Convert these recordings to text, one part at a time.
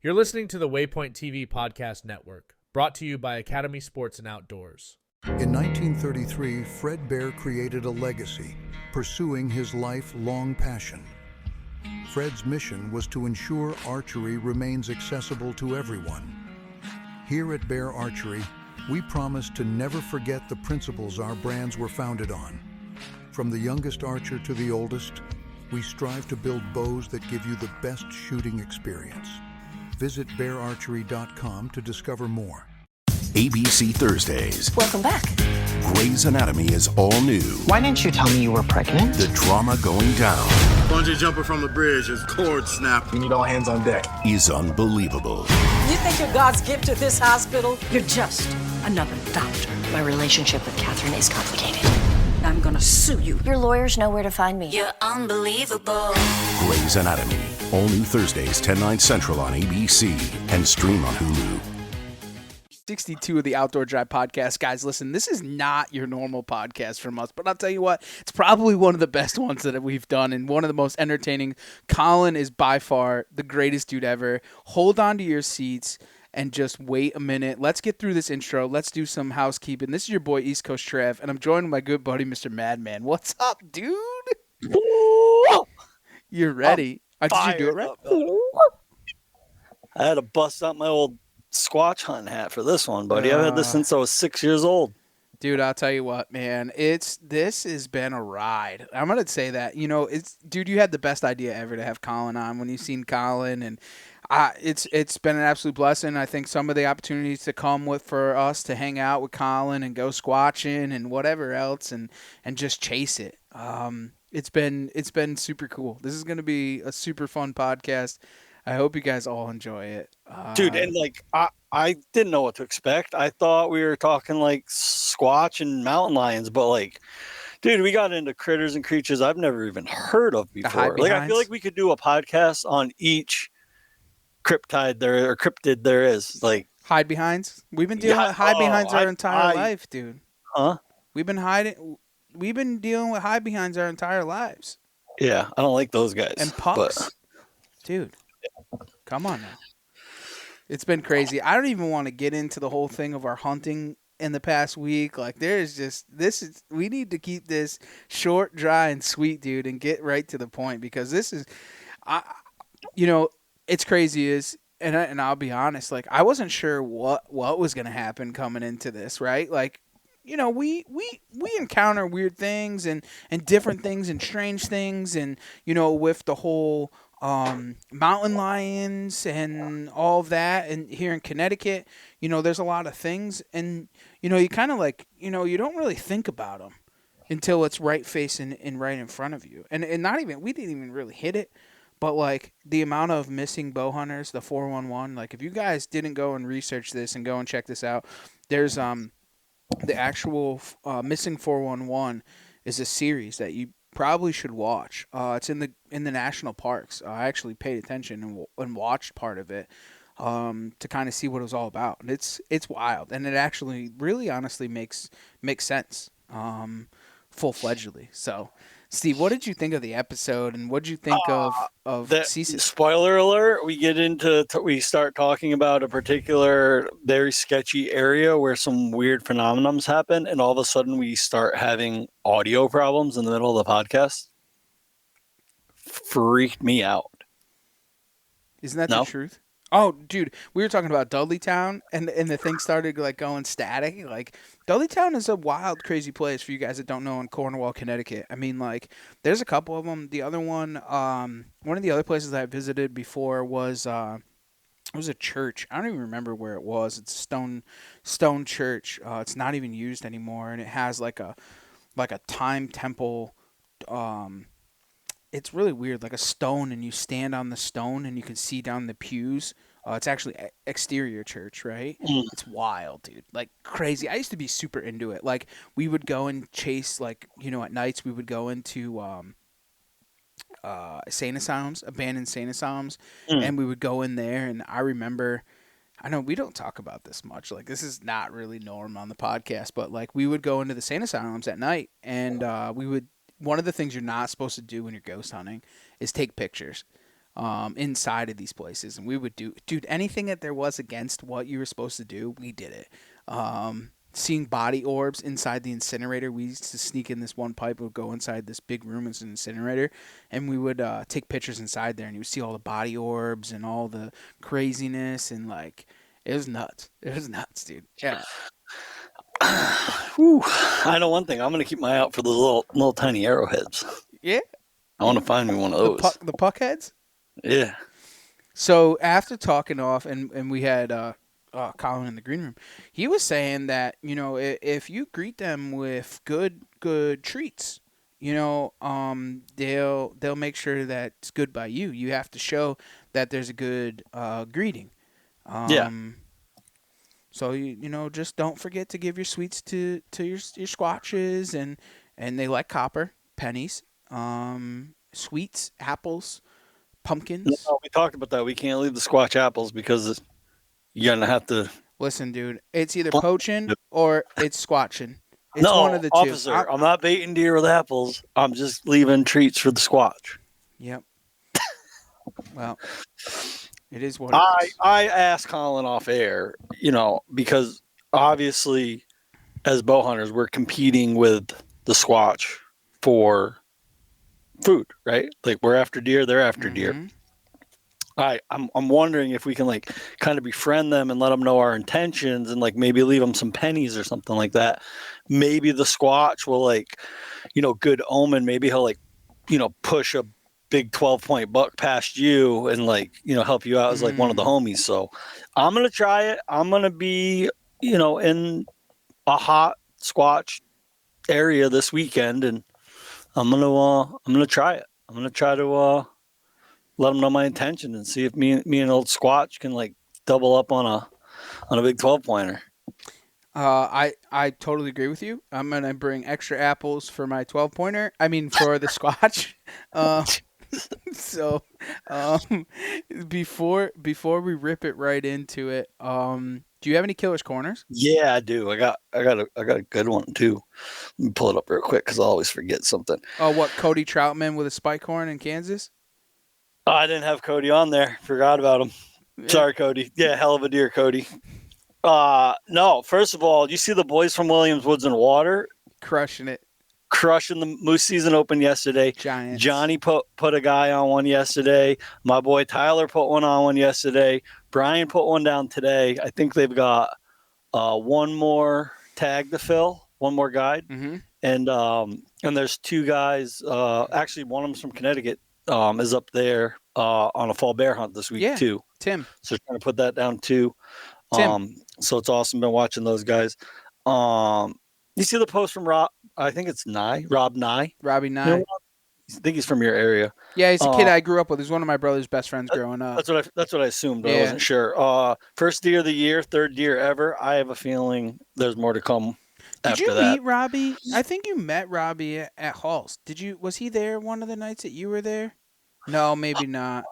You're listening to the Waypoint TV Podcast Network, brought to you by Academy Sports and Outdoors. In 1933, Fred Bear created a legacy, pursuing his lifelong passion. Fred's mission was to ensure archery remains accessible to everyone. Here at Bear Archery, we promise to never forget the principles our brands were founded on. From the youngest archer to the oldest, we strive to build bows that give you the best shooting experience. Visit beararchery.com to discover more. ABC Thursdays. Welcome back. Grey's Anatomy is all new. Why didn't you tell me you were pregnant? The drama going down. Bungee jumping from the bridge, his cord snapped. We need all hands on deck. Is unbelievable. You think you're God's gift to this hospital? You're just another doctor. My relationship with Catherine is complicated. I'm gonna sue you. Your lawyers know where to find me. You're unbelievable. Grey's Anatomy. All new Thursdays, 10/9 Central on ABC and stream on Hulu. 62 of the Outdoor Drive podcast. Guys, listen, this is not your normal podcast from us, but I'll tell you what, it's probably one of the best ones that we've done and one of the most entertaining. Colin is by far the greatest dude ever. Hold on to your seats and just wait a minute. Let's get through this intro. Let's do some housekeeping. This is your boy, East Coast Trev, and I'm joined with my good buddy, Mr. Madman. What's up, dude? You're ready. Did you do it right? I had to bust out my old Squatch hunting hat for this one, buddy. I've had this since I was 6 years old. Dude, I'll tell you what, man. This has been a ride. I'm gonna say that. You know, dude, you had the best idea ever to have Colin on when you seen Colin, and it's been an absolute blessing. I think some of the opportunities to come for us to hang out with Colin and go squatching and whatever else, and just chase it. It's been super cool. This is gonna be a super fun podcast. I hope you guys all enjoy it. Dude, and like I didn't know what to expect. I thought we were talking like Squatch and mountain lions, but like, dude, we got into critters and creatures I've never even heard of before. Like, I feel like we could do a podcast on each cryptid there is. Like Hidebehinds. We've been dealing with Hidebehinds our entire life, dude. Huh? We've been dealing with Hidebehinds our entire lives. Yeah, I don't like those guys. And pups. Dude. Come on now. It's been crazy. I don't even want to get into the whole thing of our hunting in the past week. Like, we need to keep this short, dry, and sweet, dude, and get right to the point, because this is, it's crazy and I'll be honest, like, I wasn't sure what was going to happen coming into this, right? Like, we encounter weird things and different things and strange things, and, with the whole mountain lions and all of that, and here in Connecticut, there's a lot of things, and you kind of like, you don't really think about them until it's right facing and right in front of you, and we didn't even really hit it, but like the amount of missing bow hunters, the 411, like if you guys didn't go and research this and go and check this out, there's the actual Missing 411 is a series that you probably should watch. It's in the national parks. I actually paid attention and watched part of it to kind of see what it was all about. And it's wild, and it actually really honestly makes sense full-fledgedly. So, Steve, what did you think of the episode, and what did you think of CCIS? Spoiler alert, we start talking about a particular very sketchy area where some weird phenomenons happen, and all of a sudden we start having audio problems in the middle of the podcast. Freaked me out. Isn't that the truth? Oh, dude, we were talking about Dudleytown, and the thing started like going static. Like, Dudleytown is a wild, crazy place for you guys that don't know, in Cornwall, Connecticut. I mean, like, there's a couple of them. The other one of the other places I visited before was a church. I don't even remember where it was. It's a stone church. It's not even used anymore, and it has like a time temple. It's really weird, like a stone, and you stand on the stone and you can see down the pews. It's actually exterior church, right? It's wild, dude. Like, crazy. I used to be super into it. Like, we would go and chase, like, at nights we would go into insane asylums, abandoned insane asylums, and we would go in there, and I remember, I know we don't talk about this much. Like, this is not really norm on the podcast, but, like, we would go into the insane asylums at night, and one of the things you're not supposed to do when you're ghost hunting is take pictures. inside of these places, and we would dude, anything that there was against what you were supposed to do, we did it. Seeing body orbs inside the incinerator, we used to sneak in this one pipe, would go inside this big room, it's an incinerator, and we would take pictures inside there, and you would see all the body orbs and all the craziness, and like it was nuts. It was nuts, dude. Yeah. Whew. I know one thing. I'm gonna keep my eye out for the little tiny arrowheads. Yeah. I want to find me one of those. The puck heads? Yeah. So after talking off, and we had Colin in the green room, he was saying that, you know, if you greet them with good treats, you know, they'll make sure that it's good by you. You have to show that there's a good greeting. Yeah. So you know, just don't forget to give your sweets to your squatches, and they like copper, pennies, sweets, apples, pumpkins. No, we talked about that. We can't leave the squatch apples because you're gonna have to. Listen, dude, it's either poaching or it's squatching. It's no, one of the two. Officer, I'm not baiting deer with apples. I'm just leaving treats for the squatch. Yep. Well, it is what it is. I asked Colin off air, you know, because obviously as bow hunters, we're competing with the squatch for food, right? Like we're after deer, they're after deer. I'm wondering if we can like kind of befriend them and let them know our intentions and like maybe leave them some pennies or something like that. Maybe the squatch will like, you know, good omen. Maybe he'll like, you know, push a big 12-point buck past you and like, you know, help you out as like one of the homies. So I'm going to try it. I'm going to be, you know, in a hot squatch area this weekend and I'm going to try it. I'm going to try to let them know my intention and see if me and old squatch can like double up on a big 12-pointer. I totally agree with you. I'm gonna bring extra apples for my 12-pointer. I mean, for the squatch. So, before we rip it right into it, do you have any killer's corners? Yeah, I do. I got a good one too. Let me pull it up real quick because I always forget something. Oh, what, Cody Troutman with a spike horn in Kansas? Oh, I didn't have Cody on there. Forgot about him. Yeah. Sorry, Cody. Yeah, hell of a deer, Cody. No, first of all, you see the boys from Williams Woods and Water crushing it. Crushing the Moose season open yesterday. Giants. Johnny put a guy on one yesterday. My boy Tyler put one on one yesterday. Brian put one down today. I think they've got one more tag to fill, one more guide. And there's two guys. Actually, one of them's from Connecticut. Is up there on a fall bear hunt this week too. Tim. So trying to put that down too. So it's awesome. Been watching those guys. You see the post from Rob? I think it's Rob Nye. Robbie Nye. You know, I think he's from your area. Yeah, he's a kid I grew up with. He's one of my brother's best friends growing up. That's what I assumed, but I wasn't sure. First deer of the year, third deer ever. I have a feeling there's more to come. Did you meet Robbie? I think you met Robbie at Halls. Was he there one of the nights that you were there? No, maybe not.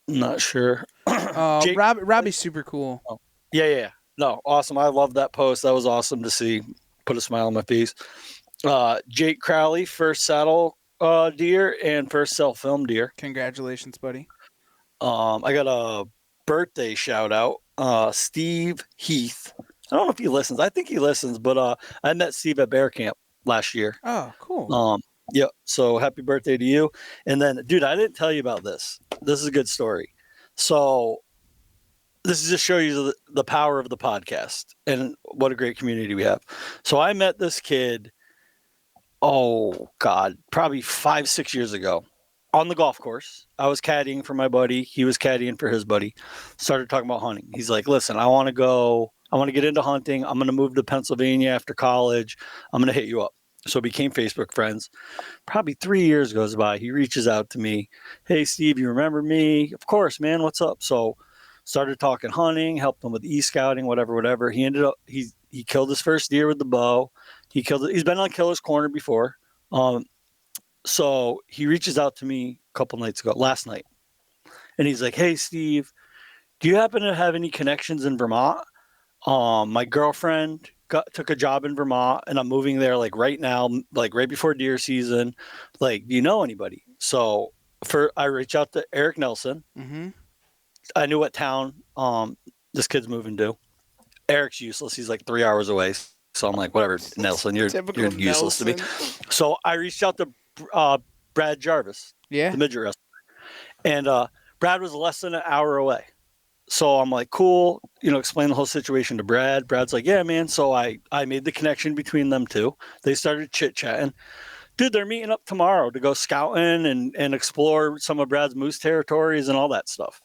Not sure. Robbie's super cool. Oh. Yeah. No, awesome. I love that post. That was awesome to see. Put a smile on my face. Jake Crowley, first saddle deer and first self-film deer. Congratulations, buddy. I got a birthday shout out. Steve Heath. I don't know if he listens. I think he listens, but I met Steve at Bear Camp last year. Oh, cool. Yeah. So happy birthday to you. And then, dude, I didn't tell you about this. This is a good story. So this is just show you the power of the podcast and what a great community we have. So I met this kid, probably 5-6 years ago on the golf course. I was caddying for my buddy. He was caddying for his buddy. Started talking about hunting. He's like, listen, I want to get into hunting. I'm going to move to Pennsylvania after college. I'm going to hit you up. So became Facebook friends. Probably 3 years goes by. He reaches out to me. Hey, Steve, you remember me? Of course, man. What's up? So started talking hunting, helped him with e-scouting, whatever. He ended up, he killed his first deer with the bow. He's been on Killer's Corner before. So he reaches out to me a couple nights ago, last night. And he's like, hey, Steve, do you happen to have any connections in Vermont? My girlfriend took a job in Vermont and I'm moving there like right now, like right before deer season. Like, do you know anybody? So I reach out to Eric Nelson. Mm-hmm. I knew what town this kid's moving to. Eric's useless. He's like 3 hours away. So I'm like, whatever, Nelson, you're useless to me. So I reached out to Brad Jarvis, the midget wrestler. And Brad was less than an hour away. So I'm like, cool, explain the whole situation to Brad. Brad's like, yeah, man. So I made the connection between them two. They started chit-chatting. Dude, they're meeting up tomorrow to go scouting and explore some of Brad's moose territories and all that stuff.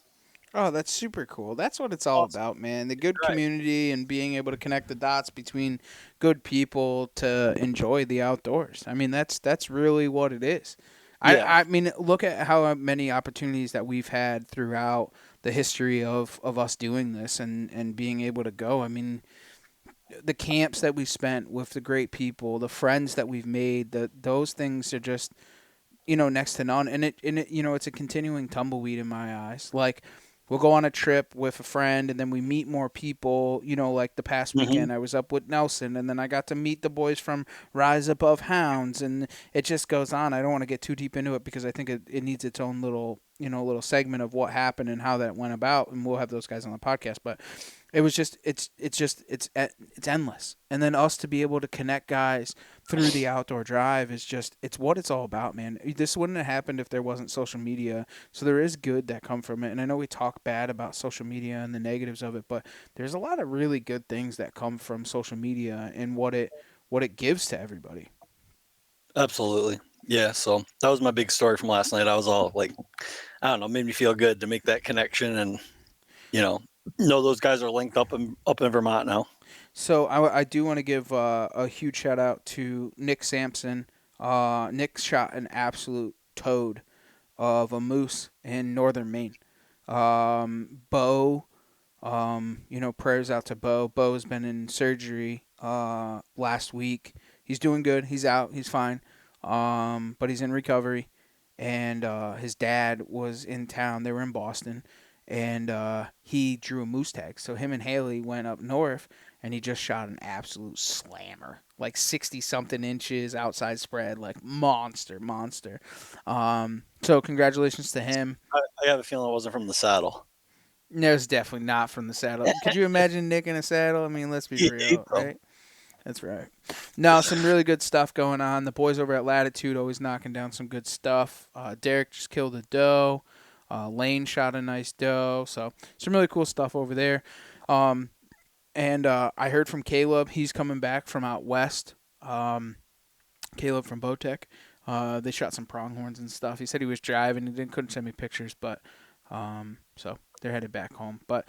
Oh, that's super cool. That's what it's all about, man. The good community and being able to connect the dots between good people to enjoy the outdoors. I mean, that's really what it is. Yeah. I mean, look at how many opportunities that we've had throughout the history of us doing this and being able to go. I mean, the camps that we spent with the great people, the friends that we've made, those things are just, next to none. And it it's a continuing tumbleweed in my eyes. Like, we'll go on a trip with a friend, and then we meet more people. Like the past weekend, I was up with Nelson, and then I got to meet the boys from Rise Above Hounds, and it just goes on. I don't want to get too deep into it because I think it needs its own little segment of what happened and how that went about, and we'll have those guys on the podcast. But it was just it's endless. And then us to be able to connect guys through the outdoor drive is just, it's what it's all about, man. This wouldn't have happened if there wasn't social media. So there is good that come from it. And I know we talk bad about social media and the negatives of it, but there's a lot of really good things that come from social media and what it gives to everybody. Absolutely. Yeah. So that was my big story from last night. I was all like, I don't know, made me feel good to make that connection and, know those guys are linked up in Vermont now. So I do want to give a huge shout out to Nick Sampson. Nick shot an absolute toad of a moose in northern Maine. Bo, prayers out to Bo. Bo's been in surgery last week. He's doing good. He's out. He's fine. But he's in recovery. And his dad was in town. They were in Boston. And he drew a moose tag. So him and Haley went up north, and he just shot an absolute slammer, like 60-something inches outside spread, like monster. So congratulations to him. I have a feeling it wasn't from the saddle. No, it's definitely not from the saddle. Could you imagine Nick in a saddle? I mean, let's be real, right? That's right. No, some really good stuff going on. The boys over at Latitude always knocking down some good stuff. Derek just killed a doe. Lane shot a nice doe. So some really cool stuff over there. And I heard from Caleb. He's coming back from out west. Caleb from Bowtech. They shot some pronghorns and stuff. He said he was driving. He couldn't send me pictures, but so they're headed back home. But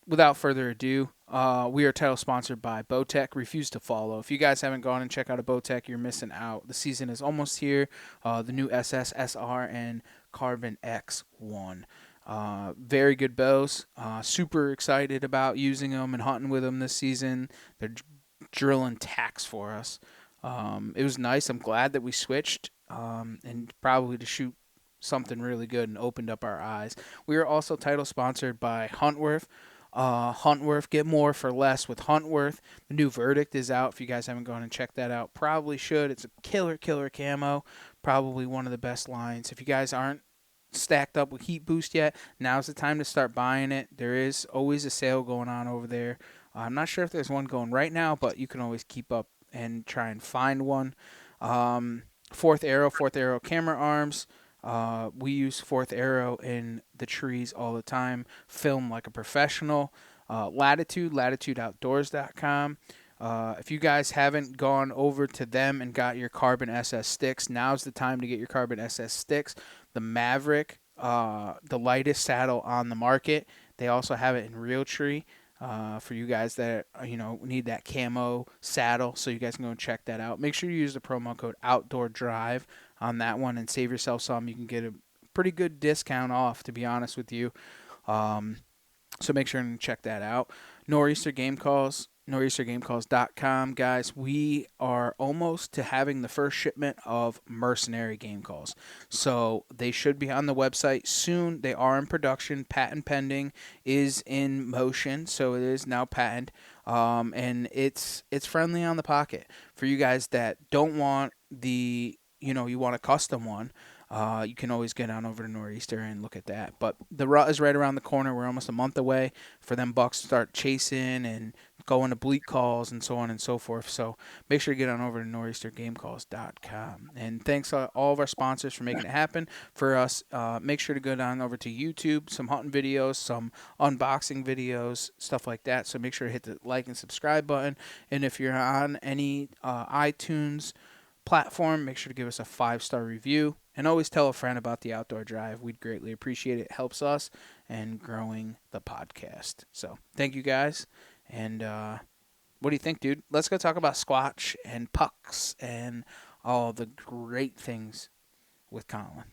without further ado, we are title sponsored by Bowtech. Refuse to follow. If you guys haven't gone and checked out a Bowtech, you're missing out. The season is almost here. The new SS, SR, and Carbon X1. Very good bows. Super excited about using them and hunting with them this season. They're drilling tacks for us. It was nice. I'm glad that we switched and probably to shoot something really good and opened up our eyes. We are also title sponsored by Huntworth. Huntworth, get more for less with Huntworth. The new Verdict is out. If you guys haven't gone and checked that out, probably should. It's a killer camo. Probably one of the best lines. If you guys aren't stacked up with Heat Boost yet, now's the time to start buying it. There is always a sale going on over there. I'm not sure if there's one going right now, but you can always keep up and try and find one. Fourth Arrow camera arms. We use Fourth Arrow in the trees all the time. Film like a professional. latitudeoutdoors.com. If you guys haven't gone over to them and got your Carbon SS sticks, now's the time to get your Carbon SS sticks. The Maverick, the lightest saddle on the market. They also have it in Realtree for you guys that need that camo saddle. So you guys can go and check that out. Make sure you use the promo code Outdoor Drive on that one and save yourself some. You can get a pretty good discount off, to be honest with you. So make sure and check that out. Nor'easter Game Calls. nor'eastergamecalls.com. Guys, we are almost to having the first shipment of mercenary game calls. So they should be on the website soon. They are in production. Patent pending is in motion. So it is now patent. And it's friendly on the pocket. For you guys that don't want you want a custom one, you can always get on over to Nor'easter and look at that. But the rut is right around the corner. We're almost a month away for them bucks to start chasing and going to bleat calls and so on and so forth. So make sure to get on over to nor'eastergamecalls.com. And thanks to all of our sponsors for making it happen for us. Make sure to go down over to YouTube, some hunting videos, some unboxing videos, stuff like that. So make sure to hit the like and subscribe button. And if you're on any iTunes platform, make sure to give us a 5-star review. And always tell a friend about the Outdoor Drive. We'd greatly appreciate it. It helps us and growing the podcast. So thank you guys. And what do you think, dude? Let's go talk about Squatch and pucks and all the great things with Colin.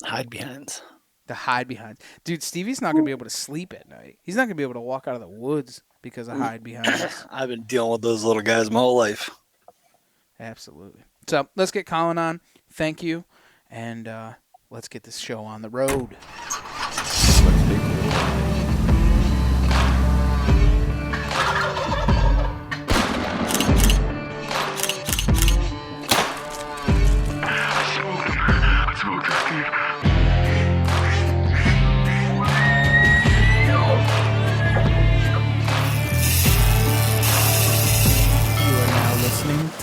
Hidebehinds. The Hidebehinds. Dude, Stevie's not going to be able to sleep at night. He's not going to be able to walk out of the woods because of Hidebehinds. I've been dealing with those little guys my whole life. Absolutely. So let's get Colin on. Thank you. And let's get this show on the road.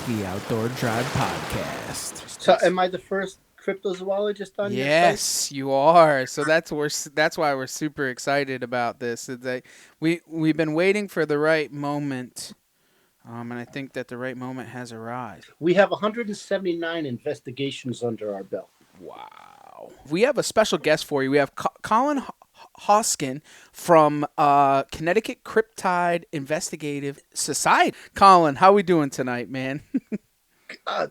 The Outdoor Drive Podcast. So, am I the first cryptozoologist on your site? Yes, you are. So that's why we're super excited about this. We've been waiting for the right moment, and I think that the right moment has arrived. We have 179 investigations under our belt. Wow. We have a special guest for you. We have Colin Haskins from Connecticut Cryptid Investigative Society. Colin, how we doing tonight, man?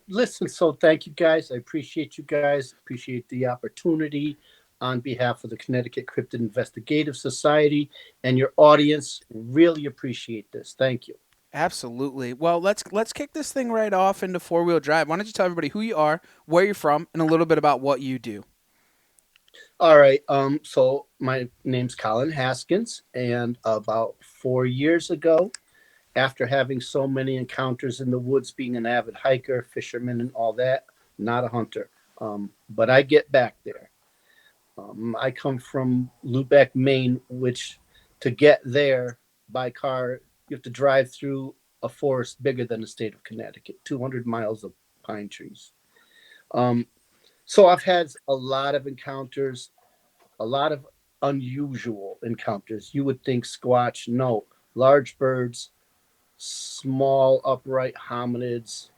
Listen, so thank you guys. I appreciate you guys. Appreciate the opportunity on behalf of the Connecticut Cryptid Investigative Society and your audience. Really appreciate this. Thank you. Absolutely. Well, let's kick this thing right off into four-wheel drive. Why don't you tell everybody who you are, where you're from, and a little bit about what you do? All right. So my name's Colin Haskins, and about 4 years ago, after having so many encounters in the woods, being an avid hiker, fisherman, and all that, not a hunter, but I get back there. I come from Lubec, Maine, which to get there by car, you have to drive through a forest bigger than the state of Connecticut, 200 miles of pine trees. So I've had a lot of encounters, a lot of unusual encounters. You would think squatch, no. Large birds, small upright hominids,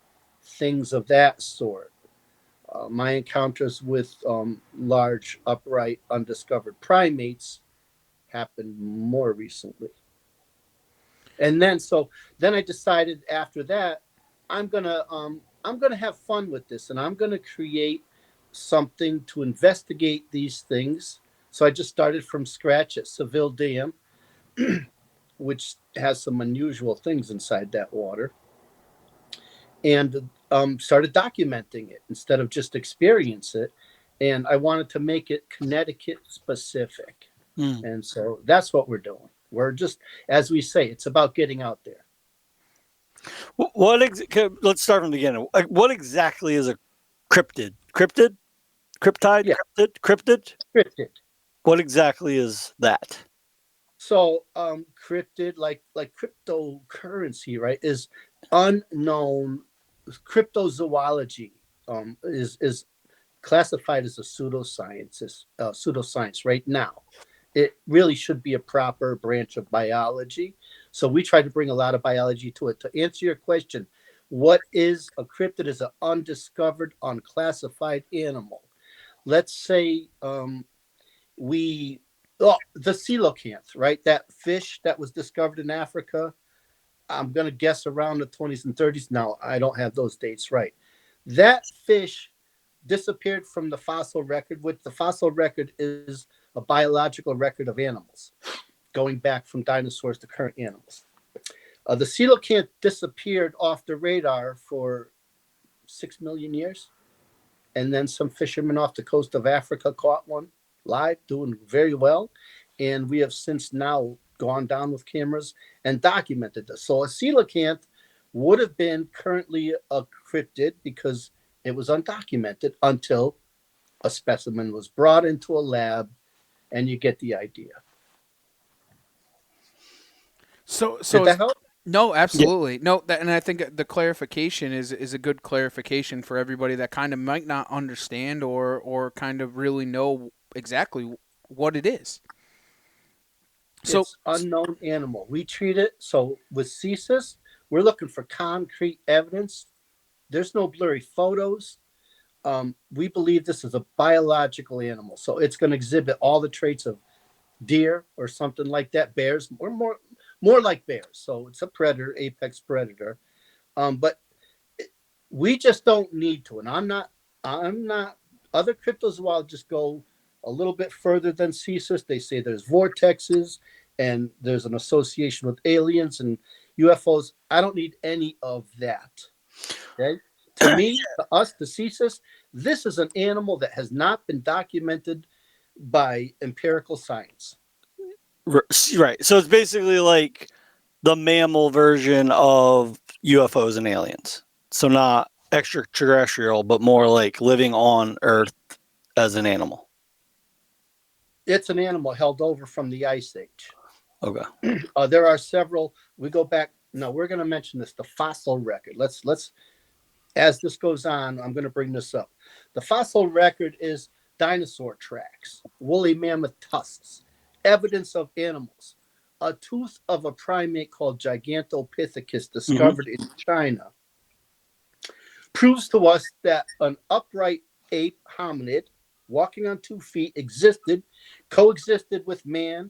things of that sort. My encounters with large upright undiscovered primates happened more recently. And then I decided after that, I'm gonna have fun with this, and I'm gonna create something to investigate these things. So I just started from scratch at Seville Dam, which has some unusual things inside that water, and started documenting it instead of just experience it. And I wanted to make it Connecticut specific. And so that's what we're doing. We're just, as we say, it's about getting out there. Let's start from the beginning. What exactly is a cryptid? Cryptid? Cryptid? Yeah. Cryptid? Cryptid. What exactly is that? So cryptid, like cryptocurrency, right, is unknown. Cryptozoology is classified as a pseudoscience right now. It really should be a proper branch of biology. So we try to bring a lot of biology to it. To answer your question, what is a cryptid? Is an undiscovered, unclassified animal. Let's say the coelacanth, right? That fish that was discovered in Africa. I'm going to guess around the 20s and 30s. Now, I don't have those dates right. That fish disappeared from the fossil record, which the fossil record is a biological record of animals, going back from dinosaurs to current animals. The coelacanth disappeared off the radar for 6 million years. And then some fishermen off the coast of Africa caught one live, doing very well. And we have since now gone down with cameras and documented this. So a coelacanth would have been currently a cryptid because it was undocumented until A specimen was brought into a lab, and you get the idea. So Did that help? No, absolutely. No, and I think the clarification is a good clarification for everybody that kind of might not understand or kind of really know exactly what it is. So it's unknown animal. We treat it, so with CCIS, we're looking for concrete evidence. There's no blurry photos. We believe this is a biological animal, so it's going to exhibit all the traits of deer or something like that. Bears, or more like bears. So it's a predator, apex predator. But we just don't need to. And I'm not. Other cryptozoologists go a little bit further than CCIS. They say there's vortexes and there's an association with aliens and UFOs. I don't need any of that. Okay. To me, to us, the CCIS, this is an animal that has not been documented by empirical science. Right. So it's basically like the mammal version of UFOs and aliens. So not extraterrestrial, but more like living on Earth as an animal. It's an animal held over from the Ice Age. Okay. There are several. We go back. No, we're going to mention this. The fossil record. Let's. As this goes on, I'm going to bring this up. The fossil record is dinosaur tracks, woolly mammoth tusks, evidence of animals. A tooth of a primate called Gigantopithecus discovered in China proves to us that an upright ape hominid walking on 2 feet coexisted with man,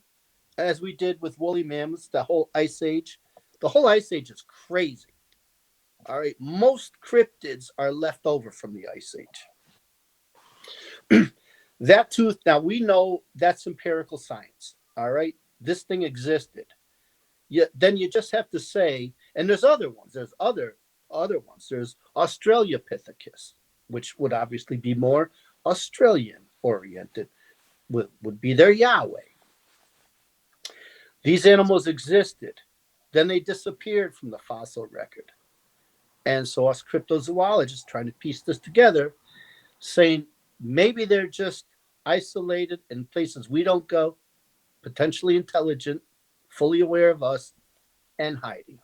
as we did with woolly mammoths, the whole Ice Age. The whole Ice Age is crazy. All right, most cryptids are left over from the Ice Age. That tooth, now we know that's empirical science. All right, this thing existed. Then you just have to say, and there's other ones. There's other ones. There's Australopithecus, which would obviously be more Australian oriented, would be their Yahweh. These animals existed. Then they disappeared from the fossil record. And so us cryptozoologists trying to piece this together, saying maybe they're just isolated in places we don't go, potentially intelligent, fully aware of us, and hiding.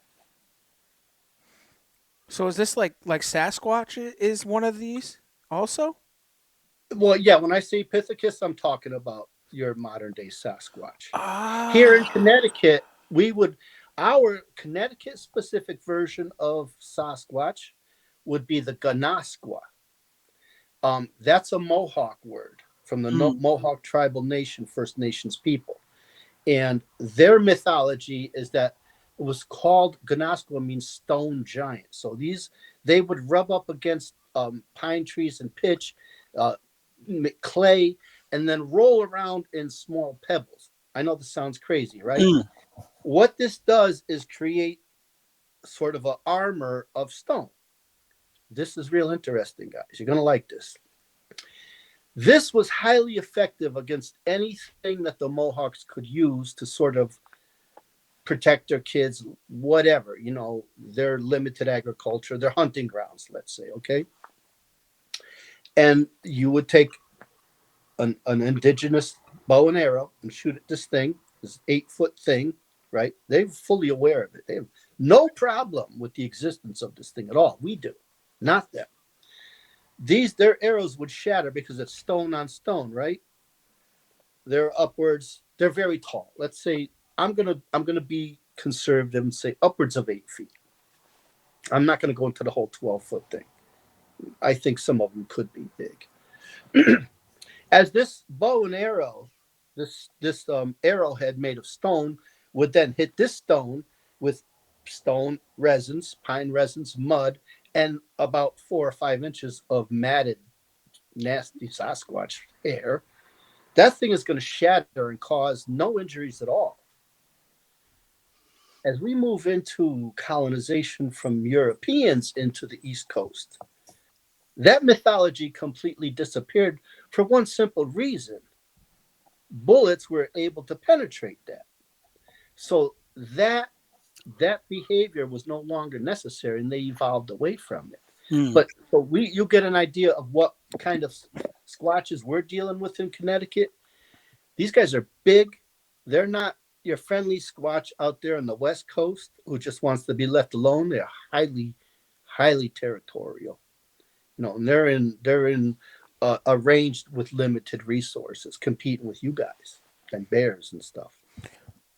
So is this like Sasquatch is one of these also? Well, yeah, when I say Pithecus, I'm talking about your modern day Sasquatch. Here in Connecticut, our Connecticut specific version of Sasquatch would be the Ganasqua. That's a Mohawk word from the Mohawk tribal nation, First Nations people. And their mythology is that it was called Ganasqua, means stone giant. So they would rub up against pine trees and pitch, clay, and then roll around in small pebbles. I know this sounds crazy, right? What this does is create sort of an armor of stone. This is real interesting, guys. You're going to like this. This was highly effective against anything that the Mohawks could use to sort of protect their kids, whatever, their limited agriculture, their hunting grounds, let's say, okay? And you would take an indigenous bow and arrow and shoot at this thing, this 8-foot thing, right? They're fully aware of it. They have no problem with the existence of this thing at all. We do, not them. Their arrows would shatter because it's stone on stone, right? They're very tall. Let's say I'm gonna be conservative and say upwards of 8 feet. I'm not gonna go into the whole 12-foot thing. I think some of them could be big. As this bow and arrow, this arrowhead made of stone would then hit this stone with stone resins, pine resins, mud, and about 4 or 5 inches of matted, nasty Sasquatch hair. That thing is going to shatter and cause no injuries at all. As we move into colonization from Europeans into the East Coast, that mythology completely disappeared for one simple reason. Bullets were able to penetrate that. So that behavior was no longer necessary, and they evolved away from it. But you get an idea of what kind of squatches we're dealing with in Connecticut, these guys are big. They're not your friendly squatch out there on the West Coast who just wants to be left alone. They're highly, highly territorial. And they're in arranged with limited resources, competing with you guys and bears and stuff.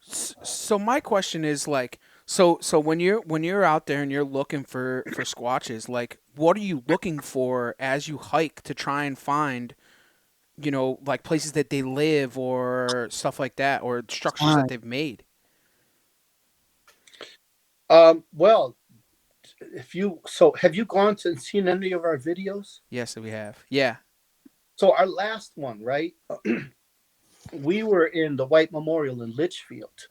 So my question is like, so when you're out there and you're looking for squatches, like what are you looking for as you hike to try and find, like places that they live or stuff like that, or structures that they've made? Well, have you gone to and seen any of our videos? Yes, we have. Yeah. So our last one, right? We were in the White Memorial in Litchfield.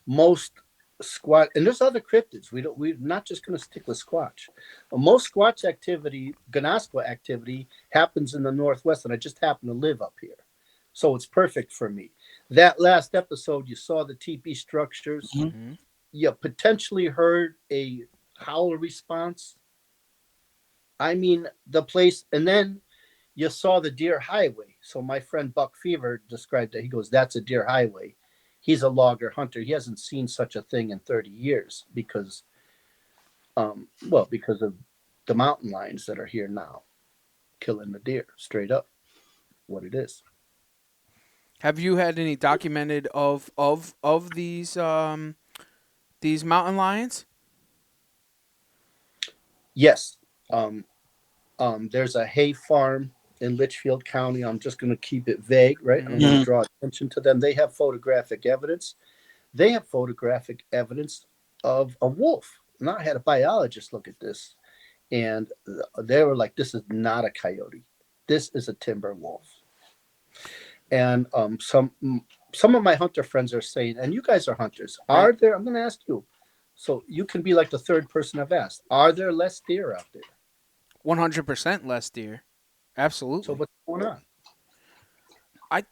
Most squat, and there's other cryptids. We're not just going to stick with squatch. Most squatch activity, Ganasqua activity, happens in the Northwest, and I just happen to live up here, so it's perfect for me. That last episode, you saw the teepee structures. Mm-hmm. You potentially heard a howl response. I mean, the place, and then you saw the deer highway. So my friend Buck Fever described it. He goes, "That's a deer highway." He's a logger hunter. He hasn't seen such a thing in 30 years because of the mountain lions that are here now, killing the deer straight up. What it is. Have you had any documented of these mountain lions? Yes. There's a hay farm in Litchfield County. I'm just going to keep it vague, right? I'm going to draw attention to them. They have photographic evidence. They have photographic evidence of a wolf. And I had a biologist look at this, and they were like, "This is not a coyote. This is a timber wolf." And some of my hunter friends are saying, and you guys are hunters, are there? I'm going to ask you, so you can be like the third person I've asked. Are there less deer out there? 100% less deer. Absolutely. So what's going on? I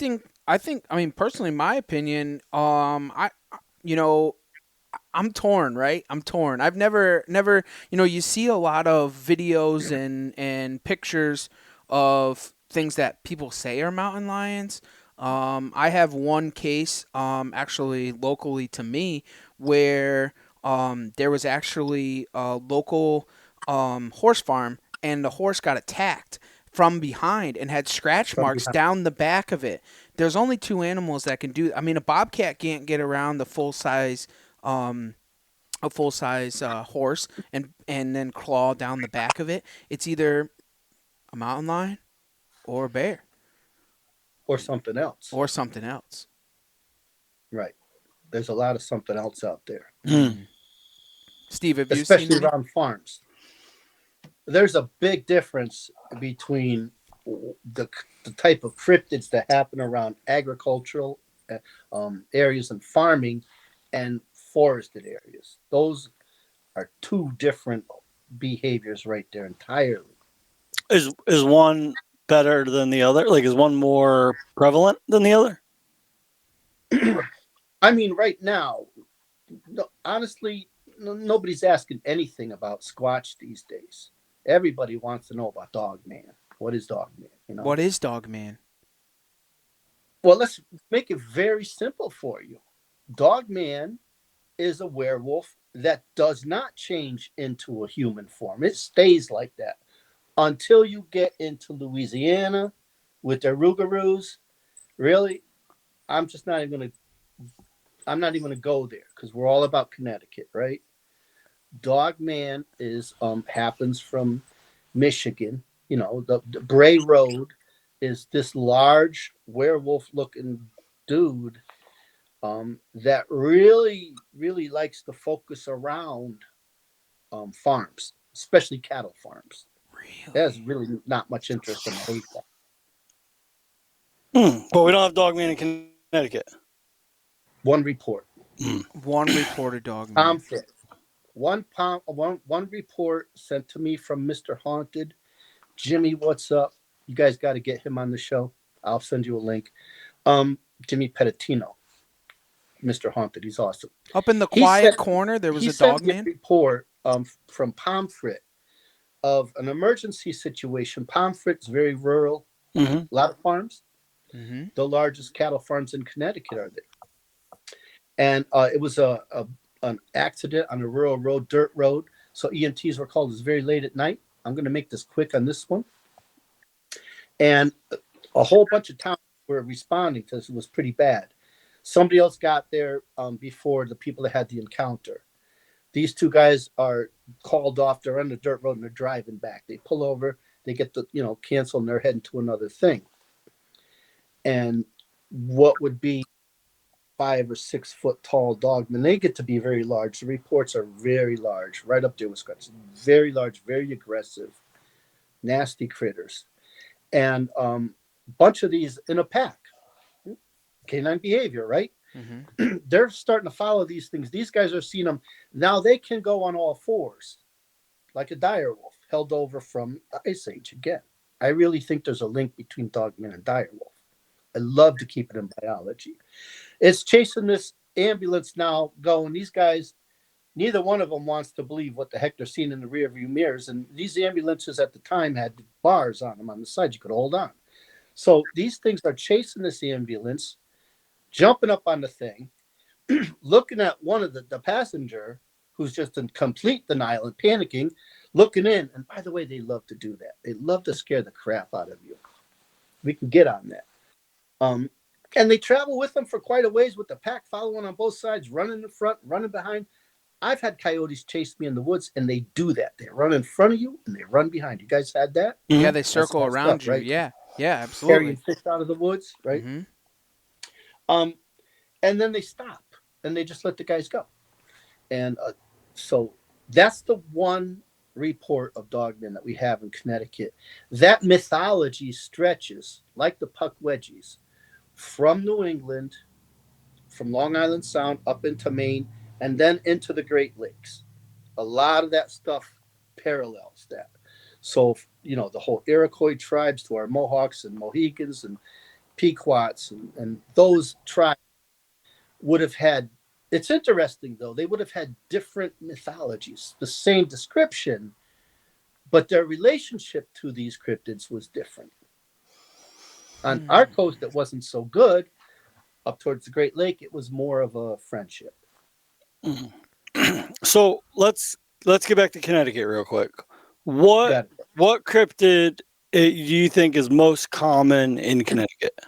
mean, personally, my opinion, I'm torn, right? I'm torn. I've never, you see a lot of videos and pictures of things that people say are mountain lions. I have one case, actually locally to me, where there was actually a local horse farm, and the horse got attacked from behind and had scratch marks down the back of it. There's only two animals that can do. I mean, a bobcat can't get around the full size horse and then claw down the back of it. It's either a mountain lion or a bear. Or something else. Right. There's a lot of something else out there. Steve, have you especially seen around farms? There's a big difference between the type of cryptids that happen around agricultural areas and farming and forested areas. Those are two different behaviors right there entirely. Is one better than the other? Like, is one more prevalent than the other? I mean, right now, honestly, nobody's asking anything about Squatch these days. Everybody wants to know about DogMan. What is DogMan? What is DogMan? Well, let's make it very simple for you. DogMan is a werewolf that does not change into a human form. It stays like that until you get into Louisiana with their Rougarous. Really, I'm not even going to go there because we're all about Connecticut, right? DogMan happens from Michigan. The Bray Road is this large werewolf-looking dude that really, really likes to focus around farms, especially cattle farms. Really? There's really not much interest in the hay farm. But we don't have DogMan in Connecticut. One report. One reported DogMan. Pamphlet. One report sent to me from Mr. Haunted. Jimmy, what's up? You guys got to get him on the show. I'll send you a link. Jimmy Pettitino, Mr. Haunted. He's awesome. Up in the quiet corner, there was a DogMan report from Pomfret of an emergency situation. Pomfret's very rural, a lot of farms. The largest cattle farms in Connecticut are there. And it was an accident on a rural road, dirt road. So EMTs were called. It was very late at night. I'm going to make this quick on this one. And a whole bunch of towns were responding because it was pretty bad. Somebody else got there before the people that had the encounter. These two guys are called off. They're on the dirt road and they're driving back. They pull over. They get the, cancel, and they're heading to another thing. And what would be 5 or 6 foot tall dogmen, they get to be very large. The reports are very large, right up there with Scotch. Very large, very aggressive, nasty critters. And a bunch of these in a pack. Canine behavior, right? They're starting to follow these things. These guys are seeing them. Now they can go on all fours, like a dire wolf, held over from the Ice Age again. I really think there's a link between dogman and dire wolf. I love to keep it in biology. It's chasing this ambulance now going. These guys, neither one of them wants to believe what the heck they're seeing in the rearview mirrors. And these ambulances at the time had bars on them on the side. You could hold on. So these things are chasing this ambulance, jumping up on the thing, looking at one of the passenger who's just in complete denial and panicking, looking in. And by the way, they love to do that. They love to scare the crap out of you. We can get on that. And they travel with them for quite a ways with the pack following on both sides, running in front, running behind. I've had coyotes chase me in the woods, and they do that. They run in front of you, and they run behind you. You guys had that? Yeah, they circle around you. Right? Yeah, absolutely. Carrying fish out of the woods, right? And then they stop, and they just let the guys go. And so that's the one report of dogmen that we have in Connecticut. That mythology stretches, like the Pukwudgies, from New England, from Long Island Sound up into Maine, and then into the Great Lakes. A lot of that stuff parallels that. So, the whole Iroquois tribes to our Mohawks and Mohegans and Pequots and those tribes would have had, it's interesting though, they would have had different mythologies, the same description, but their relationship to these cryptids was different. On our coast, it wasn't so good. Up towards the Great Lake, it was more of a friendship. So let's get back to Connecticut real quick. What cryptid do you think is most common in Connecticut?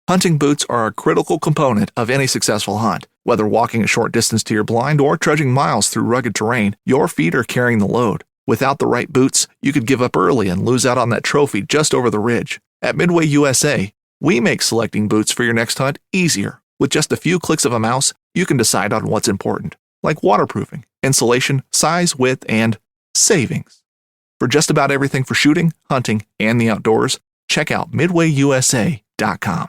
Hunting boots are a critical component of any successful hunt. Whether walking a short distance to your blind or trudging miles through rugged terrain, your feet are carrying the load. Without the right boots, you could give up early and lose out on that trophy just over the ridge. At Midway USA, we make selecting boots for your next hunt easier. With just a few clicks of a mouse, you can decide on what's important, like waterproofing, insulation, size, width, and savings. For just about everything for shooting, hunting, and the outdoors, check out MidwayUSA.com.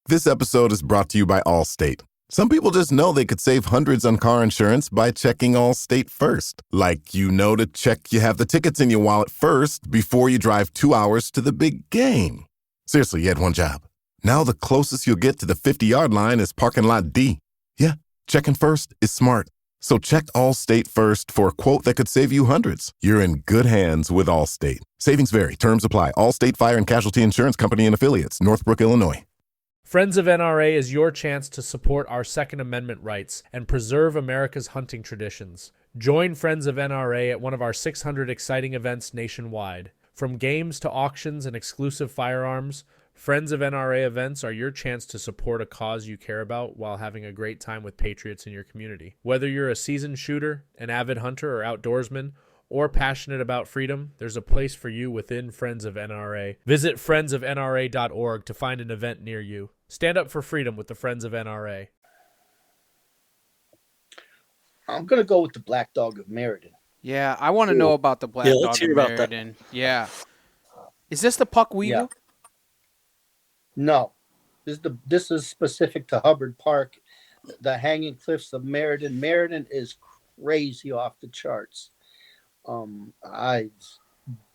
This episode is brought to you by Allstate. Some people just know they could save hundreds on car insurance by checking Allstate first. Like, to check you have the tickets in your wallet first before you drive 2 hours to the big game. Seriously, you had one job. Now the closest you'll get to the 50-yard line is parking lot D. Yeah, checking first is smart. So check Allstate first for a quote that could save you hundreds. You're in good hands with Allstate. Savings vary. Terms apply. Allstate Fire and Casualty Insurance Company and Affiliates. Northbrook, Illinois. Friends of NRA is your chance to support our Second Amendment rights and preserve America's hunting traditions. Join Friends of NRA at one of our 600 exciting events nationwide. From games to auctions and exclusive firearms, Friends of NRA events are your chance to support a cause you care about while having a great time with patriots in your community. Whether you're a seasoned shooter, an avid hunter or outdoorsman, or passionate about freedom, there's a place for you within Friends of NRA. Visit friendsofnra.org to find an event near you. Stand up for freedom with the Friends of NRA. I'm going to go with the black dog of Meridan. Yeah, I want to know about the black dog of Meridan. Yeah. Is this the Pukwudgie? Yeah. No. This is specific to Hubbard Park, the hanging cliffs of Meridan. Meridan is crazy off the charts. I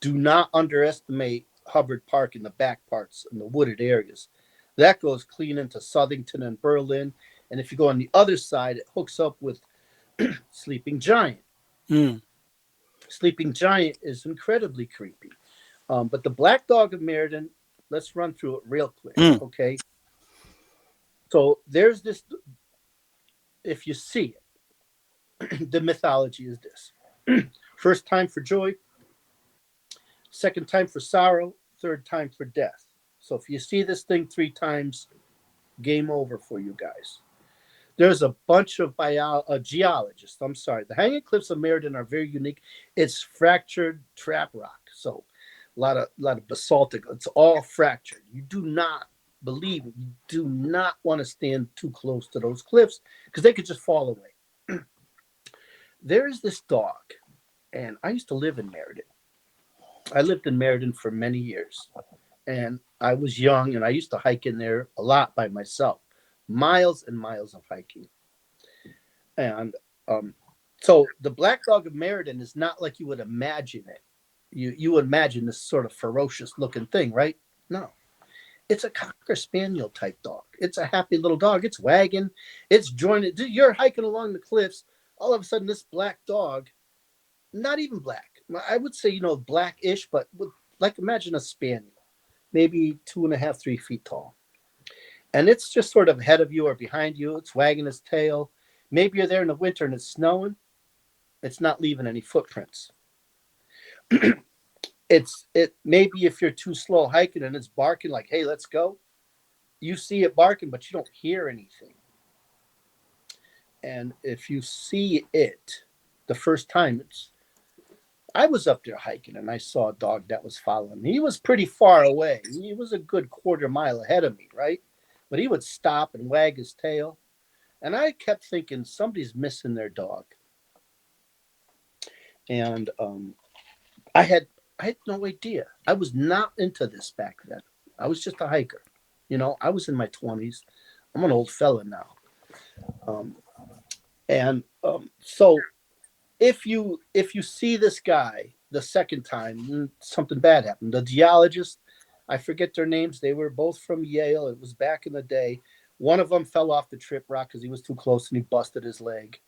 do not underestimate Hubbard Park in the back parts in the wooded areas. That goes clean into Southington and Berlin. And if you go on the other side, it hooks up with Sleeping giant. Mm. Sleeping giant is incredibly creepy. But the black dog of Meridan, let's run through it real quick, okay? So there's this, if you see it, the mythology is this. First time for joy, second time for sorrow, third time for death. So if you see this thing 3 times, game over for you guys. There's a bunch of geologists. I'm sorry. The hanging cliffs of Meridan are very unique. It's fractured trap rock. So a lot of basaltic. It's all fractured. You do not, believe me, you do not want to stand too close to those cliffs because they could just fall away. There's this dog, and I used to live in Meridan. I lived in Meridan for many years, and I was young, and I used to hike in there a lot by myself, miles and miles of hiking. And so the black dog of Meridan is not like you would imagine it. You would imagine this sort of ferocious looking thing, right? No, it's a cocker spaniel type dog. It's a happy little dog. It's wagging, it's jointed. You're hiking along the cliffs. All of a sudden, this black dog, not even black, I would say, blackish, but like imagine a spaniel, maybe 2.5, 3 feet tall. And it's just sort of ahead of you or behind you. It's wagging its tail. Maybe you're there in the winter and it's snowing. It's not leaving any footprints. Maybe if you're too slow hiking and it's barking like, hey, let's go. You see it barking, but you don't hear anything. And if you see it the first time, I was up there hiking and I saw a dog that was following me. He was pretty far away. He was a good 1/4 mile ahead of me, right? But he would stop and wag his tail. And I kept thinking, somebody's missing their dog. And I had no idea. I was not into this back then. I was just a hiker. I was in my 20s. I'm an old fella now. So if you see this guy the second time, something bad happened. The geologists, I forget their names. They were both from Yale. It was back in the day. One of them fell off the trip rock because he was too close and he busted his leg.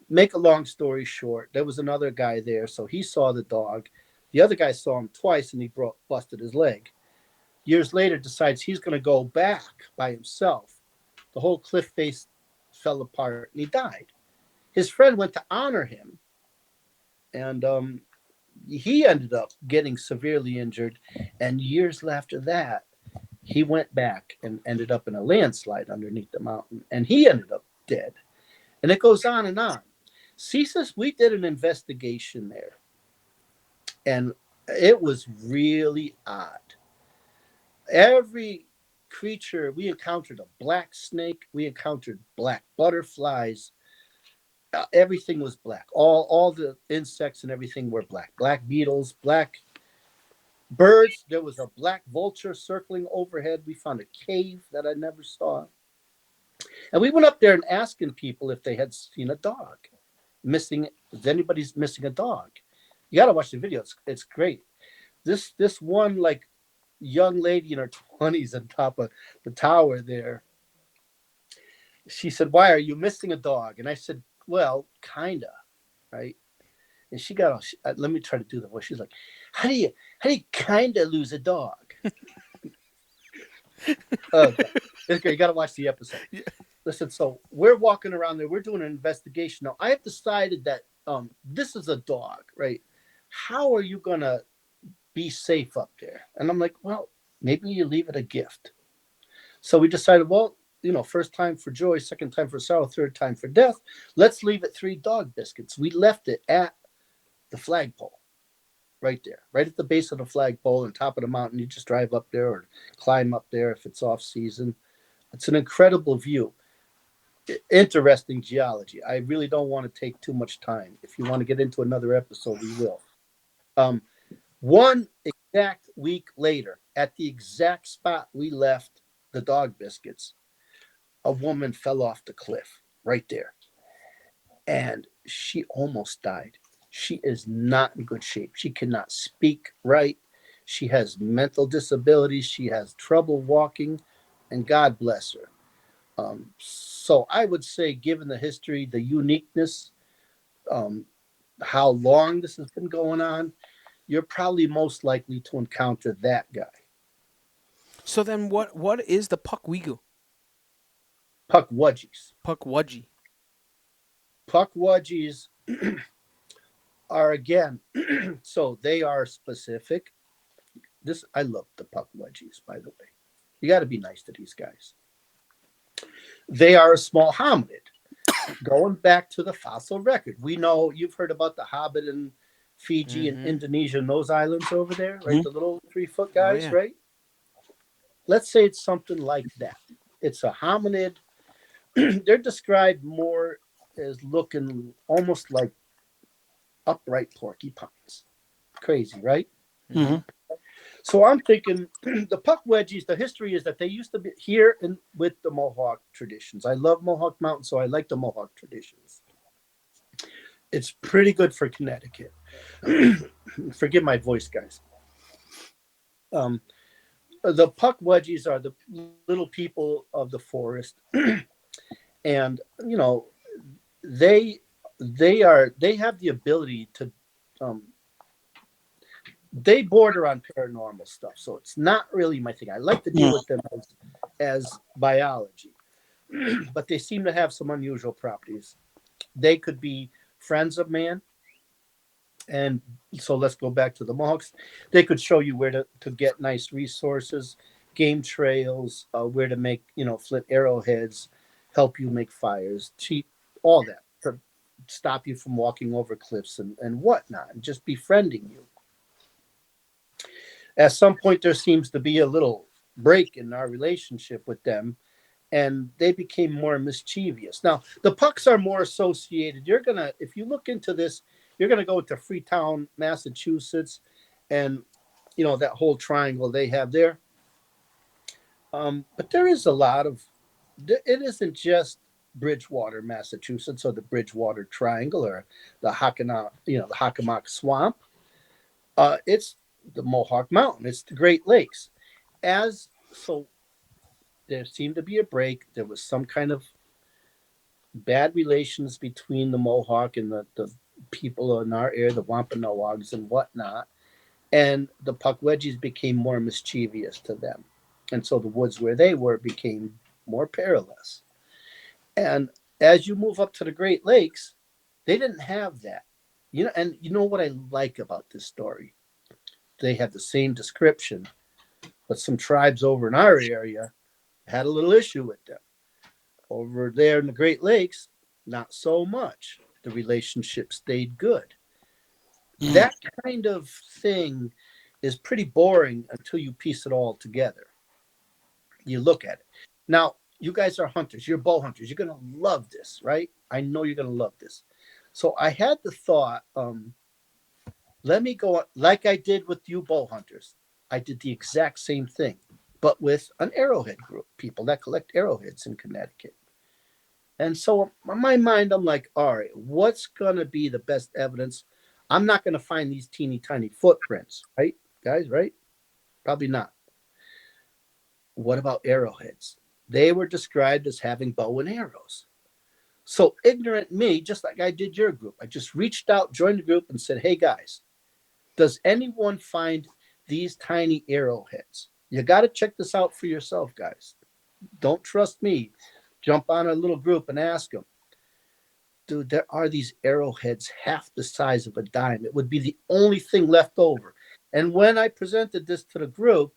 Make a long story short, there was another guy there, so he saw the dog. The other guy saw him twice and he busted his leg. Years later, decides he's going to go back by himself. The whole cliff face fell apart and he died. His friend went to honor him, and he ended up getting severely injured. And years after that, he went back and ended up in a landslide underneath the mountain, and he ended up dead. And it goes on and on. CCIS, we did an investigation there, and it was really odd. Every creature, we encountered a black snake, we encountered black butterflies. Everything was black. All the insects and everything were black. Black beetles, black birds. There was a black vulture circling overhead. We found a cave that I never saw. And we went up there and asking people if they had seen a dog missing. Is anybody's missing a dog? You got to watch the video. It's great. This one young lady in her 20s on top of the tower there. She said, "Why are you missing a dog?" And I said, "Well, kinda, right?" And she got all, let me try to do the voice. She's like, how do you kinda lose a dog? It's great. You got to watch the episode. Yeah. Listen, so we're walking around there. We're doing an investigation. Now, I have decided that this is a dog, right? How are you going to be safe up there? And I'm like, well, maybe you leave it a gift. So we decided, well, first time for joy, second time for sorrow, third time for death. Let's leave it 3 dog biscuits. We left it at the flagpole, right there, right at the base of the flagpole on top of the mountain. You just drive up there or climb up there if it's off season. It's an incredible view. Interesting geology. I really don't want to take too much time. If you want to get into another episode, we will. One exact week later, at the exact spot we left the dog biscuits, a woman fell off the cliff right there. And she almost died. She is not in good shape. She cannot speak right. She has mental disabilities. She has trouble walking. And God bless her. So I would say, given the history, the uniqueness, how long this has been going on, you're probably most likely to encounter that guy. So then what is the Pukwudgie? Pukwudgies. Pukwudgie. Pukwudgies are, again, so they are specific. I love the Pukwudgies, by the way. You got to be nice to these guys. They are a small hominid. Going back to the fossil record, we know you've heard about the hobbit in Fiji and Indonesia and those islands over there, right? The little 3-foot guys, right? Let's say it's something like that. It's a hominid. They're described more as looking almost like upright porcupines. Crazy, right? So I'm thinking the Pukwudgies, the history is that they used to be here with the Mohawk traditions. I love Mohawk Mountain, so I like the Mohawk traditions. It's pretty good for Connecticut. Forgive my voice, guys. The Pukwudgies are the little people of the forest. And, you know, they have the ability to, they border on paranormal stuff. So it's not really my thing. I like to deal with them as biology, but they seem to have some unusual properties. They could be friends of man. And so let's go back to the Mohawks. They could show you where to get nice resources, game trails, where to make, flint arrowheads, help you make fires, cheat, all that, to stop you from walking over cliffs and whatnot, and just befriending you. At some point, there seems to be a little break in our relationship with them, and they became more mischievous. Now, the Pucks are more associated. If you look into this, you're going to go to Freetown, Massachusetts, and, that whole triangle they have there. But there is a lot of, it isn't just Bridgewater, Massachusetts, or the Bridgewater Triangle, or the Hockomock Swamp. It's the Mohawk Mountain. It's the Great Lakes. So there seemed to be a break. There was some kind of bad relations between the Mohawk and the people in our area, the Wampanoags and whatnot. And the Pukwudgies became more mischievous to them. And so the woods where they were became more perilous. And as you move up to the Great Lakes, they didn't have that. And you know what I like about this story? They have the same description, but some tribes over in our area had a little issue with them. Over there in the Great Lakes, not so much. The relationship stayed good. That kind of thing is pretty boring until you piece it all together. You look at it. Now, you guys are hunters. You're bow hunters. You're going to love this, right? I know you're going to love this. So I had the thought, let me go like I did with you bow hunters. I did the exact same thing, but with an arrowhead group, people that collect arrowheads in Connecticut. And so in my mind, I'm like, all right, what's going to be the best evidence? I'm not going to find these teeny tiny footprints, right, guys, right? Probably not. What about arrowheads? They were described as having bow and arrows. So ignorant me, just like I did your group, I just reached out, joined the group and said, hey, guys, does anyone find these tiny arrowheads? You got to check this out for yourself, guys. Don't trust me. Jump on a little group and ask them. Dude, there are these arrowheads half the size of a dime. It would be the only thing left over. And when I presented this to the group,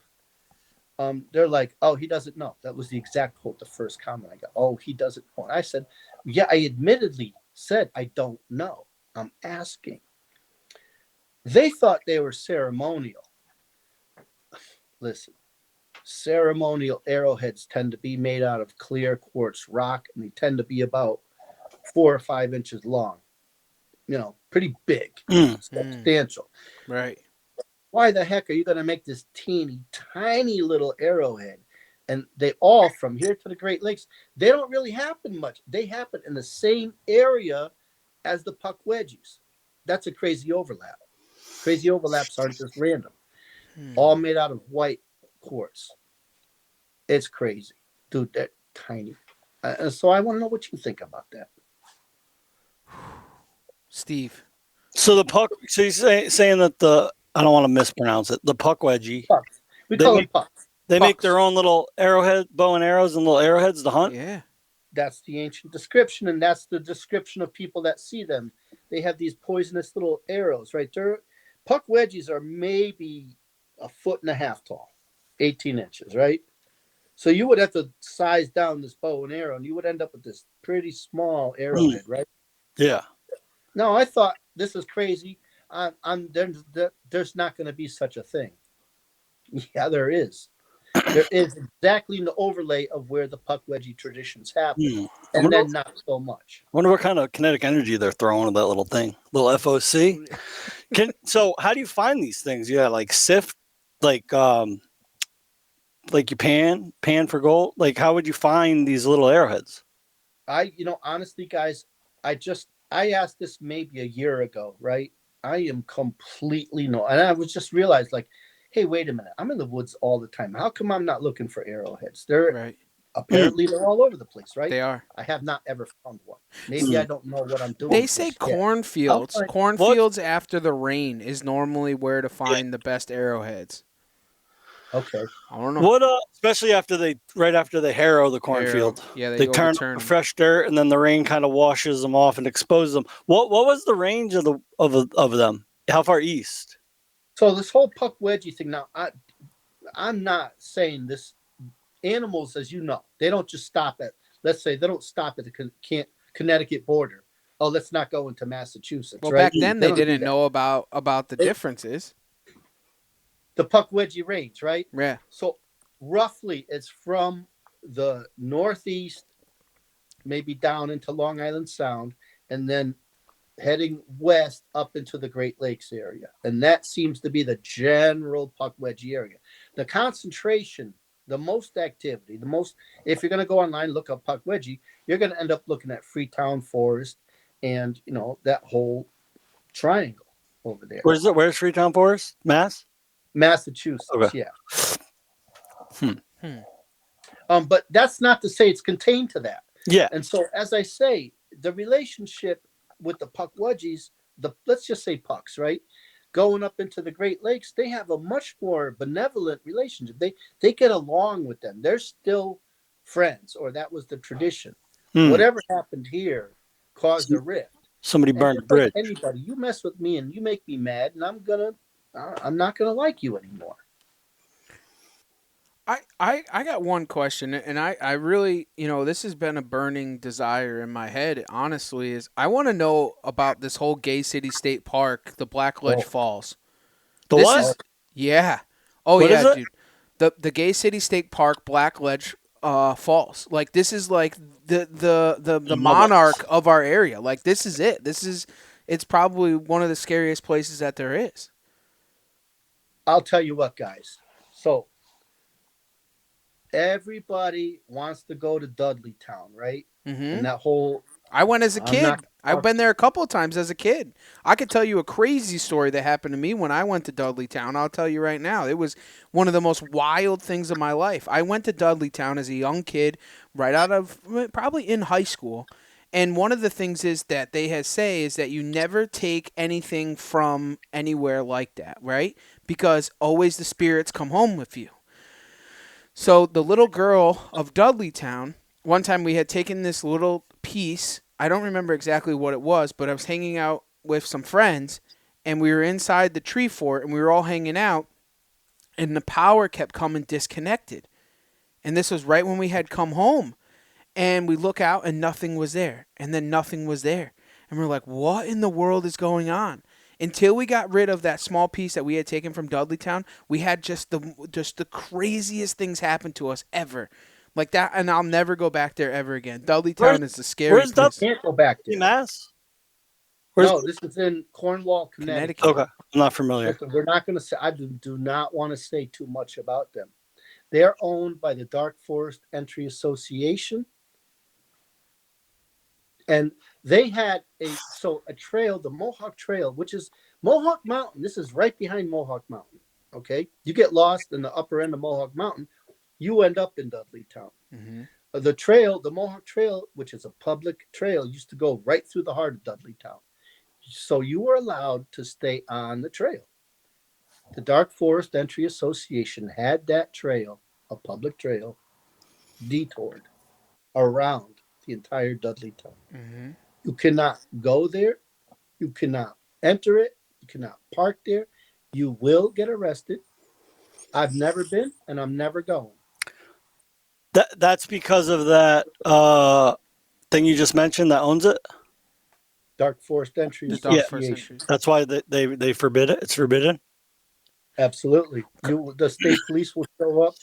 they're like, oh, he doesn't know. That was the exact quote, the first comment I got. Oh, he doesn't know. And I said, yeah, I admittedly said, I don't know. I'm asking. They thought they were ceremonial. Listen, ceremonial arrowheads tend to be made out of clear quartz rock, and they tend to be about 4 or 5 inches long. Pretty big, substantial. Right. Why the heck are you going to make this teeny tiny little arrowhead? And they all, from here to the Great Lakes, they don't really happen much. They happen in the same area as the Pukwudgies. That's a crazy overlap. Crazy overlaps aren't just random. All made out of white quartz. It's crazy. Dude, they're tiny. So I want to know what you think about that. Steve. So you're saying that I don't want to mispronounce it, the Pukwudgie. Pucks. We call them pucks. They make their own little bow and arrows and little arrowheads to hunt? Yeah. That's the ancient description, and that's the description of people that see them. They have these poisonous little arrows, right? Pukwudgies are maybe 1.5 feet tall, 18 inches, right? So you would have to size down this bow and arrow, and you would end up with this pretty small arrowhead, right? Yeah. No, I thought this is crazy. There's not going to be such a thing. Yeah, there is. There is exactly the overlay of where the Pukwudgie traditions happen, and then not so much. I wonder what kind of kinetic energy they're throwing at that little thing, little FOC. So how do you find these things? Yeah, like sift, like you pan for gold. Like, how would you find these little arrowheads? Honestly, guys, I asked this maybe a year ago, right? I am completely and I was just realized, like, hey, wait a minute, I'm in the woods all the time. How come I'm not looking for arrowheads? Apparently they're all over the place, right? They are. I have not ever found one. Maybe I don't know what I'm doing. They say cornfields. Cornfields after the rain is normally where to find the best arrowheads. Okay. I don't know. What especially right after they harrow the cornfield. Yeah, they turn up fresh dirt, and then the rain kind of washes them off and exposes them. What was the range of them? How far east? So this whole Pukwudgie thing. Now, I'm not saying this. Animals, as you know, they don't just stop at. Let's say they don't stop at the Connecticut border. Oh, let's not go into Massachusetts. Well, right? back then they didn't know about the differences. The Pukwudgie range, right? Yeah. So roughly, it's from the northeast, maybe down into Long Island Sound, and then heading west up into the Great Lakes area. And that seems to be the general Pukwudgie area. The concentration, the most activity, if you're going to go online, look up Pukwudgie, you're going to end up looking at Freetown Forest and, that whole triangle over there. Where's Freetown Forest? Massachusetts, okay. Yeah. But that's not to say it's contained to that. Yeah. And so, as I say, the relationship with the Pukwudgies, let's just say pucks, right? Going up into the Great Lakes, they have a much more benevolent relationship. They get along with them. They're still friends, or that was the tradition. Whatever happened here caused a rift. Somebody burned a bridge. Like anybody, you mess with me and you make me mad, and I'm not gonna like you anymore. I got one question, and I really, this has been a burning desire in my head, honestly, is I want to know about this whole Gay City State Park, the Blackledge Falls. What? Yeah. Oh, what yeah, dude. The Gay City State Park, Blackledge Falls. Like, this is like the monarch of our area. Like, this is it. It's probably one of the scariest places that there is. I'll tell you what, guys. So, everybody wants to go to Dudleytown, right? Mm-hmm. And that whole... I went as a kid. I've been there a couple of times as a kid. I could tell you a crazy story that happened to me when I went to Dudleytown. I'll tell you right now. It was one of the most wild things of my life. I went to Dudleytown as a young kid, right out of probably in high school. And one of the things is that they say is that you never take anything from anywhere like that, right? Because always the spirits come home with you. So the little girl of Dudleytown, one time we had taken this little piece. I don't remember exactly what it was, but I was hanging out with some friends, and we were inside the tree fort, and we were all hanging out, and the power kept coming disconnected. And this was right when we had come home. And we look out, and nothing was there. And then nothing was there. And we're like, what in the world is going on? Until we got rid of that small piece that we had taken from Dudleytown, we had just the craziest things happen to us ever. Like that, and I'll never go back there ever again. Dudleytown is the scariest place. Can't go back there. Mass? No, this is in Cornwall, Connecticut. Okay, I'm not familiar. Listen, we're not going to say. I do not want to say too much about them. They're owned by the Dark Forest Entry Association, and they had a trail, the Mohawk Trail, which is Mohawk Mountain. This is right behind Mohawk Mountain. Okay, you get lost in the upper end of Mohawk Mountain, you end up in Dudleytown. Mm-hmm. The trail, the Mohawk Trail, which is a public trail, used to go right through the heart of Dudleytown. So you were allowed to stay on the trail. The Dark Forest Entry Association had that trail, a public trail, detoured around the entire Dudleytown. Mm-hmm. You cannot go there. You cannot enter it. You cannot park there. You will get arrested. I've never been, and I'm never going. That's because of that thing you just mentioned that owns it? Dark Forest Entry Association. That's why they forbid it. It's forbidden. Absolutely. The state police will show up.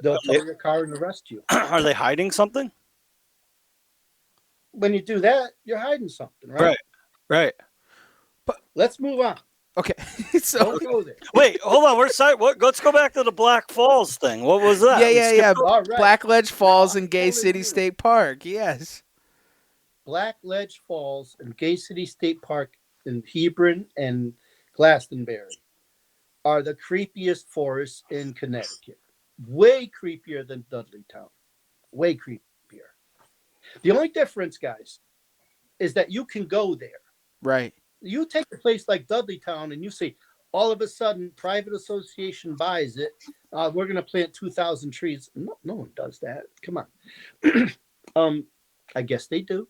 They'll tow your car and arrest you. Are they hiding something? When you do that, you're hiding something, right? Right. But let's move on. Okay. So don't go there. Wait, hold on. Let's go back to the Black Falls thing. What was that? Yeah. All right. Blackledge Falls and Gay City State Park. Yes. Blackledge Falls and Gay City State Park in Hebron and Glastonbury are the creepiest forests in Connecticut. Way creepier than Dudleytown. Way creepier. The only difference, guys, is that you can go there. Right. You take a place like Dudleytown and you say, all of a sudden, private association buys it. We're going to plant 2,000 trees. No one does that. Come on. I guess they do.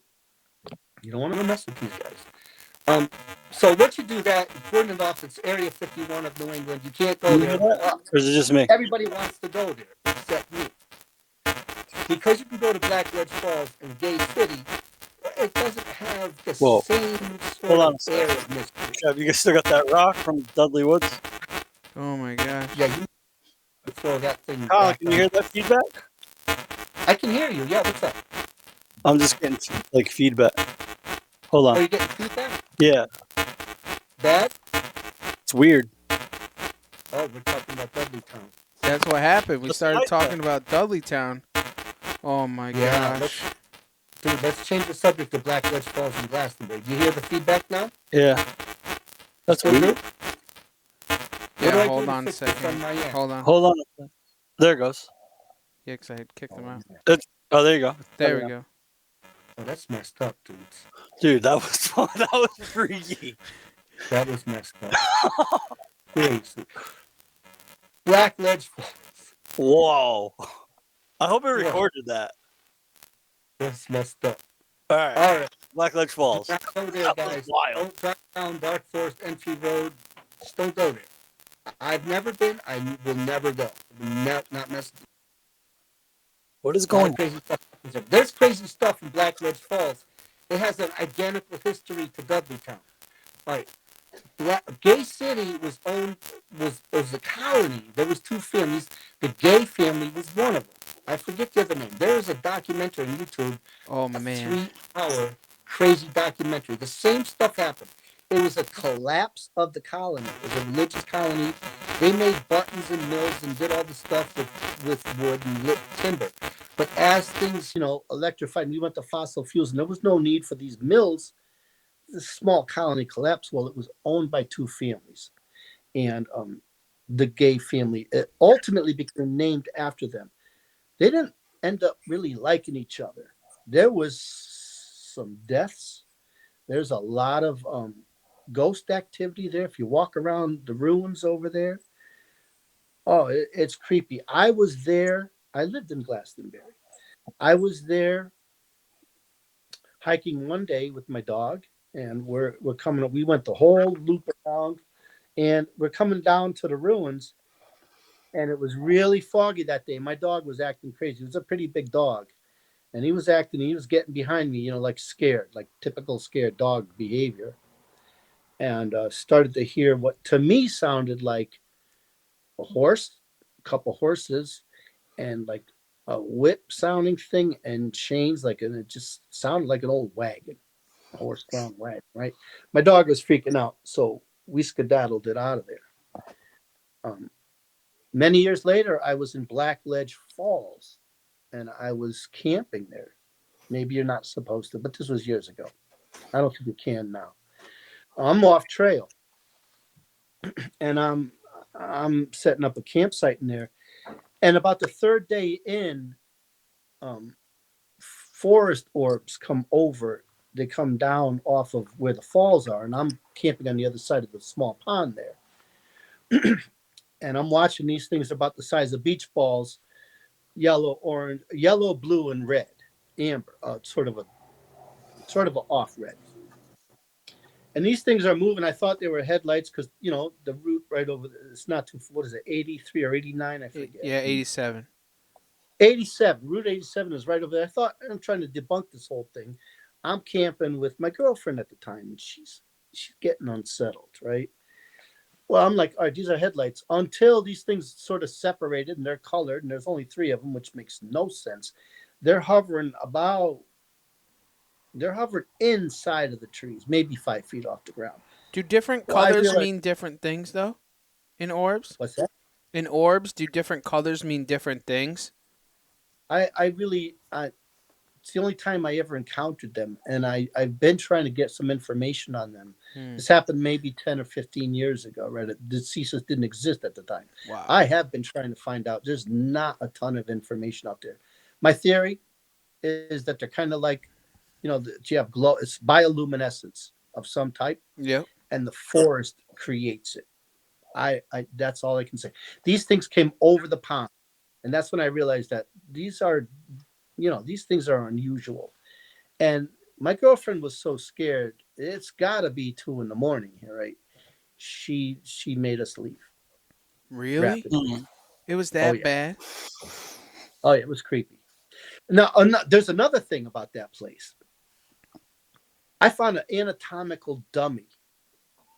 You don't want to mess with these guys. So once you do that, you put it off. It's Area 51 of New England. You can't go there. Or is it just me? Everybody wants to go there, except me. Because you can go to Blackledge Falls and Gay City, it doesn't have the same sort of air of mystery. Have you still got that rock from Dudley Woods? Oh my gosh. Yeah, you throw that thing. Colin, can you hear that feedback? I can hear you. Yeah, what's up? I'm just getting feedback. Hold on. Are you getting feedback? Yeah. Bad? It's weird. Oh, we're talking about Dudleytown. That's what happened. We started talking about Dudleytown. Oh my gosh. Let's change the subject to Blackledge Falls and Glastonbury. Do you hear the feedback now? Yeah. That's weird. Yeah, hold on a second. Hold on. Hold on. There it goes. Yeah, because I had kicked them out. There you go. There we go. Oh, that's messed up, dudes. Dude, that was fun. That was freaky. That was messed up. Crazy. Blackledge Falls. Whoa. I hope I recorded that. That's messed up. All right. Blackledge Falls. Don't go there, guys. Don't drive down Dark Forest Entry Road. Just don't go there. I've never been. I will never go. Not mess. What is going on? There's crazy stuff in Blackledge Falls. It has an identical history to Dudleytown. Right. Gay City was a colony. There was two families. The Gay family was one of them. I forget the other name. There's a documentary on YouTube. Oh, man. 3-hour crazy documentary. The same stuff happened. It was a collapse of the colony. It was a religious colony. They made buttons and mills and did all the stuff with wood and lit timber. But as things, electrified, we went to fossil fuels, and there was no need for these mills. This small colony collapsed. Well, it was owned by two families. And the Gay family ultimately became named after them. They didn't end up really liking each other. There was some deaths. There's a lot of ghost activity there. If you walk around the ruins over there, it's creepy. I was there. I lived in Glastonbury. I was there hiking one day with my dog, and we're coming. We went the whole loop around, and we're coming down to the ruins. And it was really foggy that day. My dog was acting crazy. He was a pretty big dog. And he was getting behind me, like scared, like typical scared dog behavior. And started to hear what to me sounded like a horse, a couple horses, and like a whip sounding thing and chains, and it just sounded like an old wagon, a horse-drawn wagon, right? My dog was freaking out. So we skedaddled it out of there. Many years later, I was in Blackledge Falls, and I was camping there. Maybe you're not supposed to, but this was years ago. I don't think you can now. I'm off trail, and I'm setting up a campsite in there. And about the third day in, forest orbs come over. They come down off of where the falls are, and I'm camping on the other side of the small pond there. And I'm watching these things about the size of beach balls, yellow, orange, yellow, blue, and red, amber, sort of a off red. And these things are moving. I thought they were headlights because, you know, the route right over there, it's not too, what is it, 83 or 89? I forget. Yeah, 87. 87. Route 87 is right over there. I thought, I'm trying to debunk this whole thing. I'm camping with my girlfriend at the time, and she's getting unsettled, right? Well, I'm like, all right, these are headlights. Until these things sort of separated and they're colored, and there's only 3 of them, which makes no sense. They're hovering inside of the trees, maybe 5 feet off the ground. Do different colors mean different things, though, in orbs? What's that? In orbs, do different colors mean different things? It's the only time I ever encountered them, and I've been trying to get some information on them. This happened maybe 10 or 15 years ago, right? The CCIS didn't exist at the time. Wow. I have been trying to find out. There's not a ton of information out there. My theory is that they're kind of like, you know, you have glow. It's bioluminescence of some type. Yeah. And the forest creates it. I that's all I can say. These things came over the pond, and that's when I realized that these things are unusual. And my girlfriend was so scared. It's got to be 2 a.m. here, right? She made us leave. Really? Mm-hmm. It was that bad? Oh, yeah, it was creepy. Now, there's another thing about that place. I found an anatomical dummy.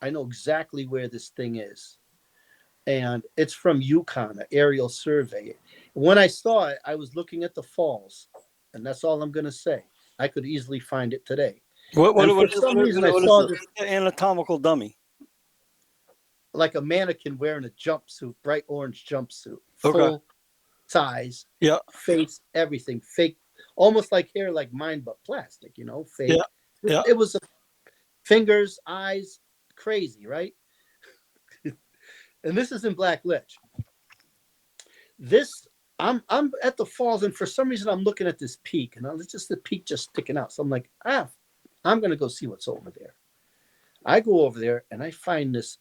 I know exactly where this thing is. And it's from Yukon, an aerial survey. When I saw it, I was looking at the falls. And that's all I'm going to say. I could easily find it today. What is the anatomical dummy? Like a mannequin wearing a jumpsuit, bright orange jumpsuit. Full size. Yeah. Face, everything. Fake. Almost like hair, like mine, but plastic, you know, fake. Yeah. Yeah. It was fingers, eyes, crazy, right? And this is in Blackledge. I'm at the falls, and for some reason I'm looking at this peak, and it's just the peak just sticking out. So I'm like, I'm gonna go see what's over there. I go over there and I find this.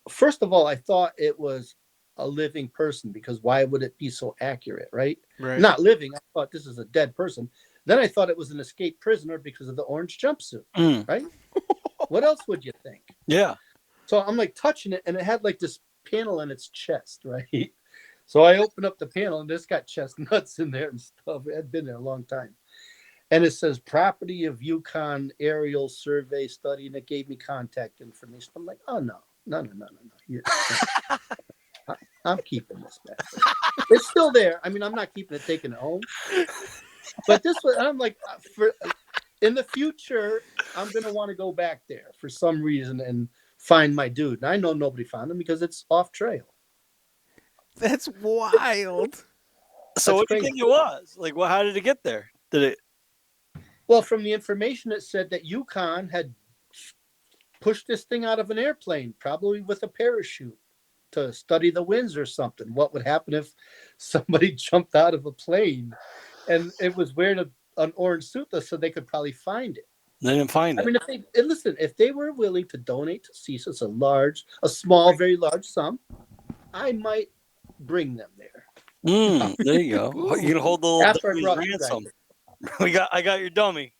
First of all, I thought it was a living person, because why would it be so accurate, right? Not living. I thought this is a dead person. Then I thought it was an escaped prisoner because of the orange jumpsuit, right? What else would you think? Yeah. So I'm like touching it, and it had like this panel in its chest, right? So I opened up the panel, and it's got chestnuts in there and stuff. It had been there a long time. And it says property of Yukon aerial survey study, and it gave me contact information. I'm like, oh, no. I'm keeping this back. It's still there. I mean, I'm not keeping it, taking it home. But this was, I'm like, in the future, I'm going to want to go back there for some reason and find my dude. And I know nobody found him because it's off trail. That's wild. So what do you think it was? Like, well, how did it get there? Well, from the information, it said that Yukon had pushed this thing out of an airplane, probably with a parachute, to study the winds or something. What would happen if somebody jumped out of a plane and it was wearing an orange suit, so they could probably find it. They didn't find it. I mean, if they were willing to donate to CCIS a small, very large sum, I might bring them there. There you go. You can hold the little ransom. I got your dummy.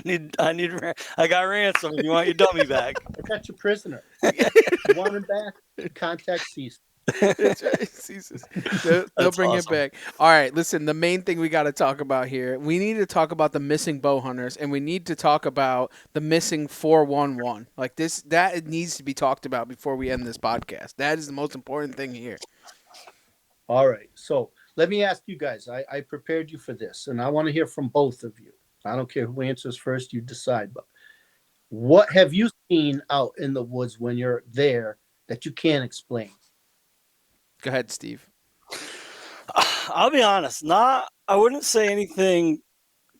I got ransom. You want your dummy back? I got your prisoner. You want him back? Contact CCIS. That's right. CCIS. They'll bring it back. All right, listen, the main thing we got to talk about here, we need to talk about the missing bow hunters, and we need to talk about the missing 411. Like this, that needs to be talked about before we end this podcast. That is the most important thing here. All right, so let me ask you guys. I prepared you for this, and I want to hear from both of you. I don't care who answers first, you decide. But what have you seen out in the woods when you're there that you can't explain? Go ahead, Steve. I'll be honest. I wouldn't say anything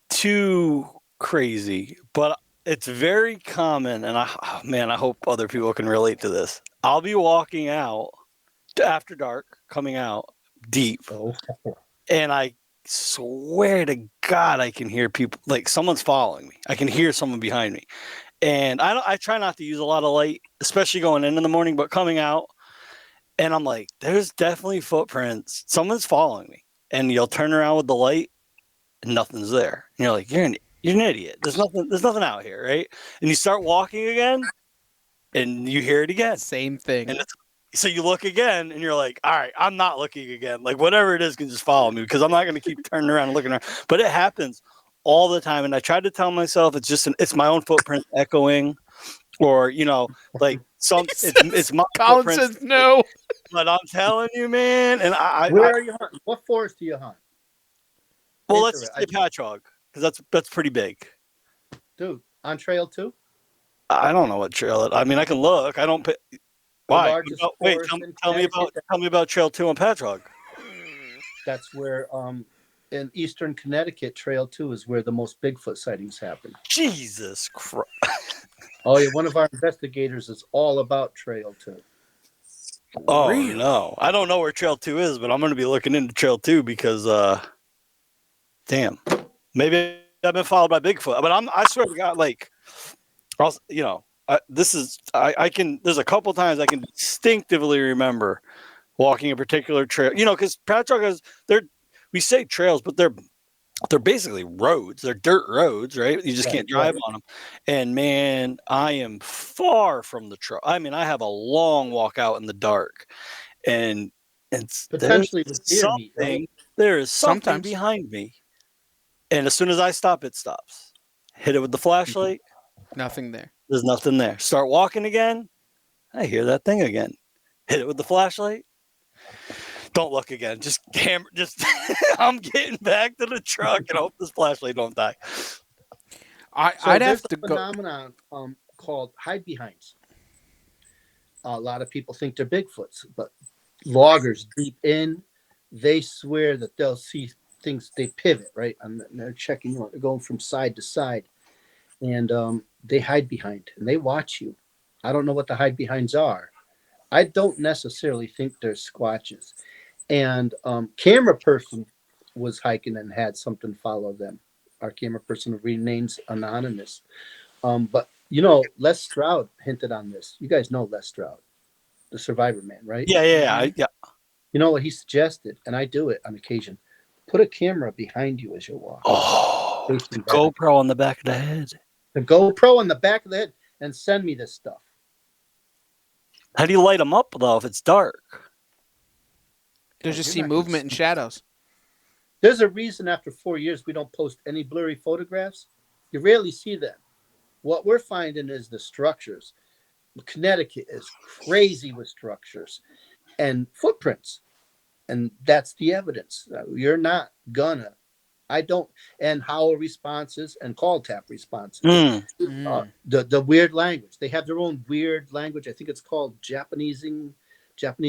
too crazy, but it's very common. And I hope other people can relate to this. I'll be walking out after dark, coming out deep, and I swear to God, I can hear people, like someone's following me. I can hear someone behind me. And I try not to use a lot of light, especially going in the morning, but coming out, and I'm like, there's definitely footprints. Someone's following me. And you'll turn around with the light and nothing's there. And you're like, you're an idiot. There's nothing out here, right? And you start walking again and you hear it again. Same thing. And so you look again and you're like, all right, I'm not looking again. Like whatever it is can just follow me because I'm not going to keep turning around and looking around. But it happens all the time. And I tried to tell myself it's my own footprint echoing, or, like it's my Colin footprint. says no. But I'm telling you, man. And where are you hunting? What forest do you hunt? Well, let's just say Patchogue, because that's pretty big. Dude, on trail 2? I don't know what trail it. I mean, I can look. I don't. Why? Wait, tell me about Trail 2 on Patchogue. That's where in eastern Connecticut, Trail 2 is where the most Bigfoot sightings happen. Jesus Christ. Oh yeah, one of our investigators is all about Trail 2. Oh no, I don't know where Trail 2 is, but I'm going to be looking into Trail 2 because, damn, maybe I've been followed by Bigfoot. But I swear to God, like, there's a couple times I can distinctively remember walking a particular trail, because Patchogue we say trails, but they're basically roads. They're dirt roads, right? You just can't drive on them. And man, I am far from the trail. I mean, I have a long walk out in the dark, and potentially there is something behind me. And as soon as I stop, it stops. Hit it with the flashlight. Nothing there. There's nothing there. Start walking again. I hear that thing again. Hit it with the flashlight. Don't look again. Just camera. Just I'm getting back to the truck and hope this flashlight don't die. I'd have to go. Phenomenon called Hidebehinds. A lot of people think they're Bigfoots, but loggers deep in, they swear that they'll see things. They pivot right, and they're checking. They're going from side to side, and they hide behind and they watch you. I don't know what the Hidebehinds are. I don't necessarily think they're Squatches. And camera person was hiking and had something follow them. Our camera person remains anonymous. But, Les Stroud hinted on this. You guys know Les Stroud, the Survivor man, right? Yeah. You know what he suggested, and I do it on occasion. Put a camera behind you as you walk. Oh, the GoPro on the back of the head. The GoPro on the back of the head, and send me this stuff. How do you light them up, though, if it's dark? You'll just see movement and shadows. There's a reason after 4 years we don't post any blurry photographs. You rarely see them. What we're finding is the structures. Connecticut is crazy with structures and footprints. And that's the evidence. You're not gonna. I don't. And howl responses and call tap responses. The weird language. They have their own weird language. I think it's called Japanese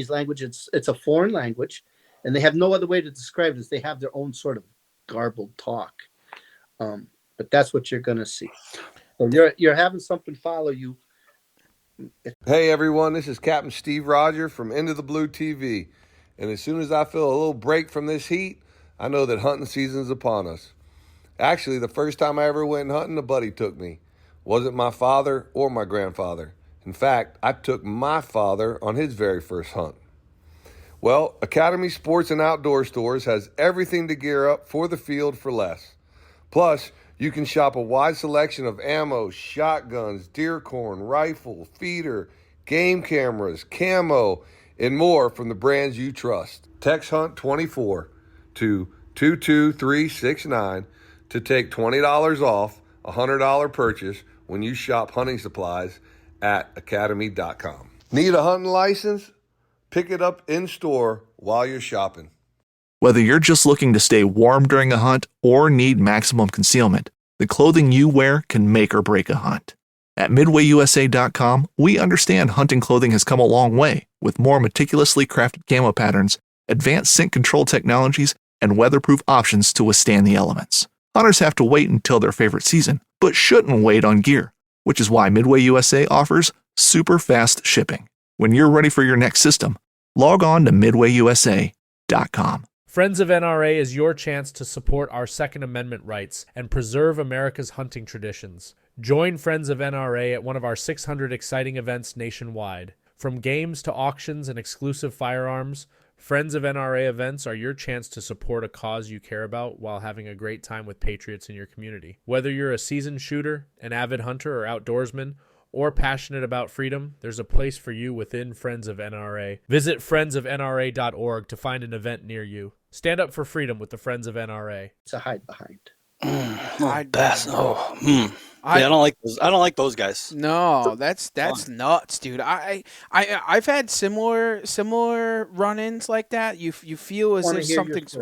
language. It's a foreign language, and they have no other way to describe it. Is they have their own sort of garbled talk. But that's what you're gonna see. So you're having something follow you. Hey everyone, this is Captain Steve Roger from Into the Blue TV, and as soon as I feel a little break from this heat, I know that hunting season's upon us. Actually, the first time I ever went hunting, a buddy took me. Wasn't my father or my grandfather. In fact, I took my father on his very first hunt. Well, Academy Sports and Outdoor Stores has everything to gear up for the field for less. Plus, you can shop a wide selection of ammo, shotguns, deer corn, rifle, feeder, game cameras, camo, and more from the brands you trust. Text HUNT24 to 22369 to take $20 off a $100 purchase when you shop hunting supplies at academy.com. Need a hunting license? Pick it up in store while you're shopping. Whether you're just looking to stay warm during a hunt or need maximum concealment, the clothing you wear can make or break a hunt. At MidwayUSA.com, we understand hunting clothing has come a long way with more meticulously crafted camo patterns, advanced scent control technologies, and weatherproof options to withstand the elements. Hunters have to wait until their favorite season, but shouldn't wait on gear, which is why Midway USA offers super fast shipping. When you're ready for your next system, log on to MidwayUSA.com. Friends of NRA is your chance to support our Second Amendment rights and preserve America's hunting traditions. Join Friends of NRA at one of our 600 exciting events nationwide. From games to auctions and exclusive firearms, Friends of NRA events are your chance to support a cause you care about while having a great time with patriots in your community. Whether you're a seasoned shooter, an avid hunter or outdoorsman, or passionate about freedom, there's a place for you within Friends of NRA. Visit friendsofnra.org to find an event near you. Stand up for freedom with the Friends of NRA. It's a hide behind. I don't like those. I don't like those guys. No, that's nuts, dude. I've had similar run-ins like that. You feel as if something's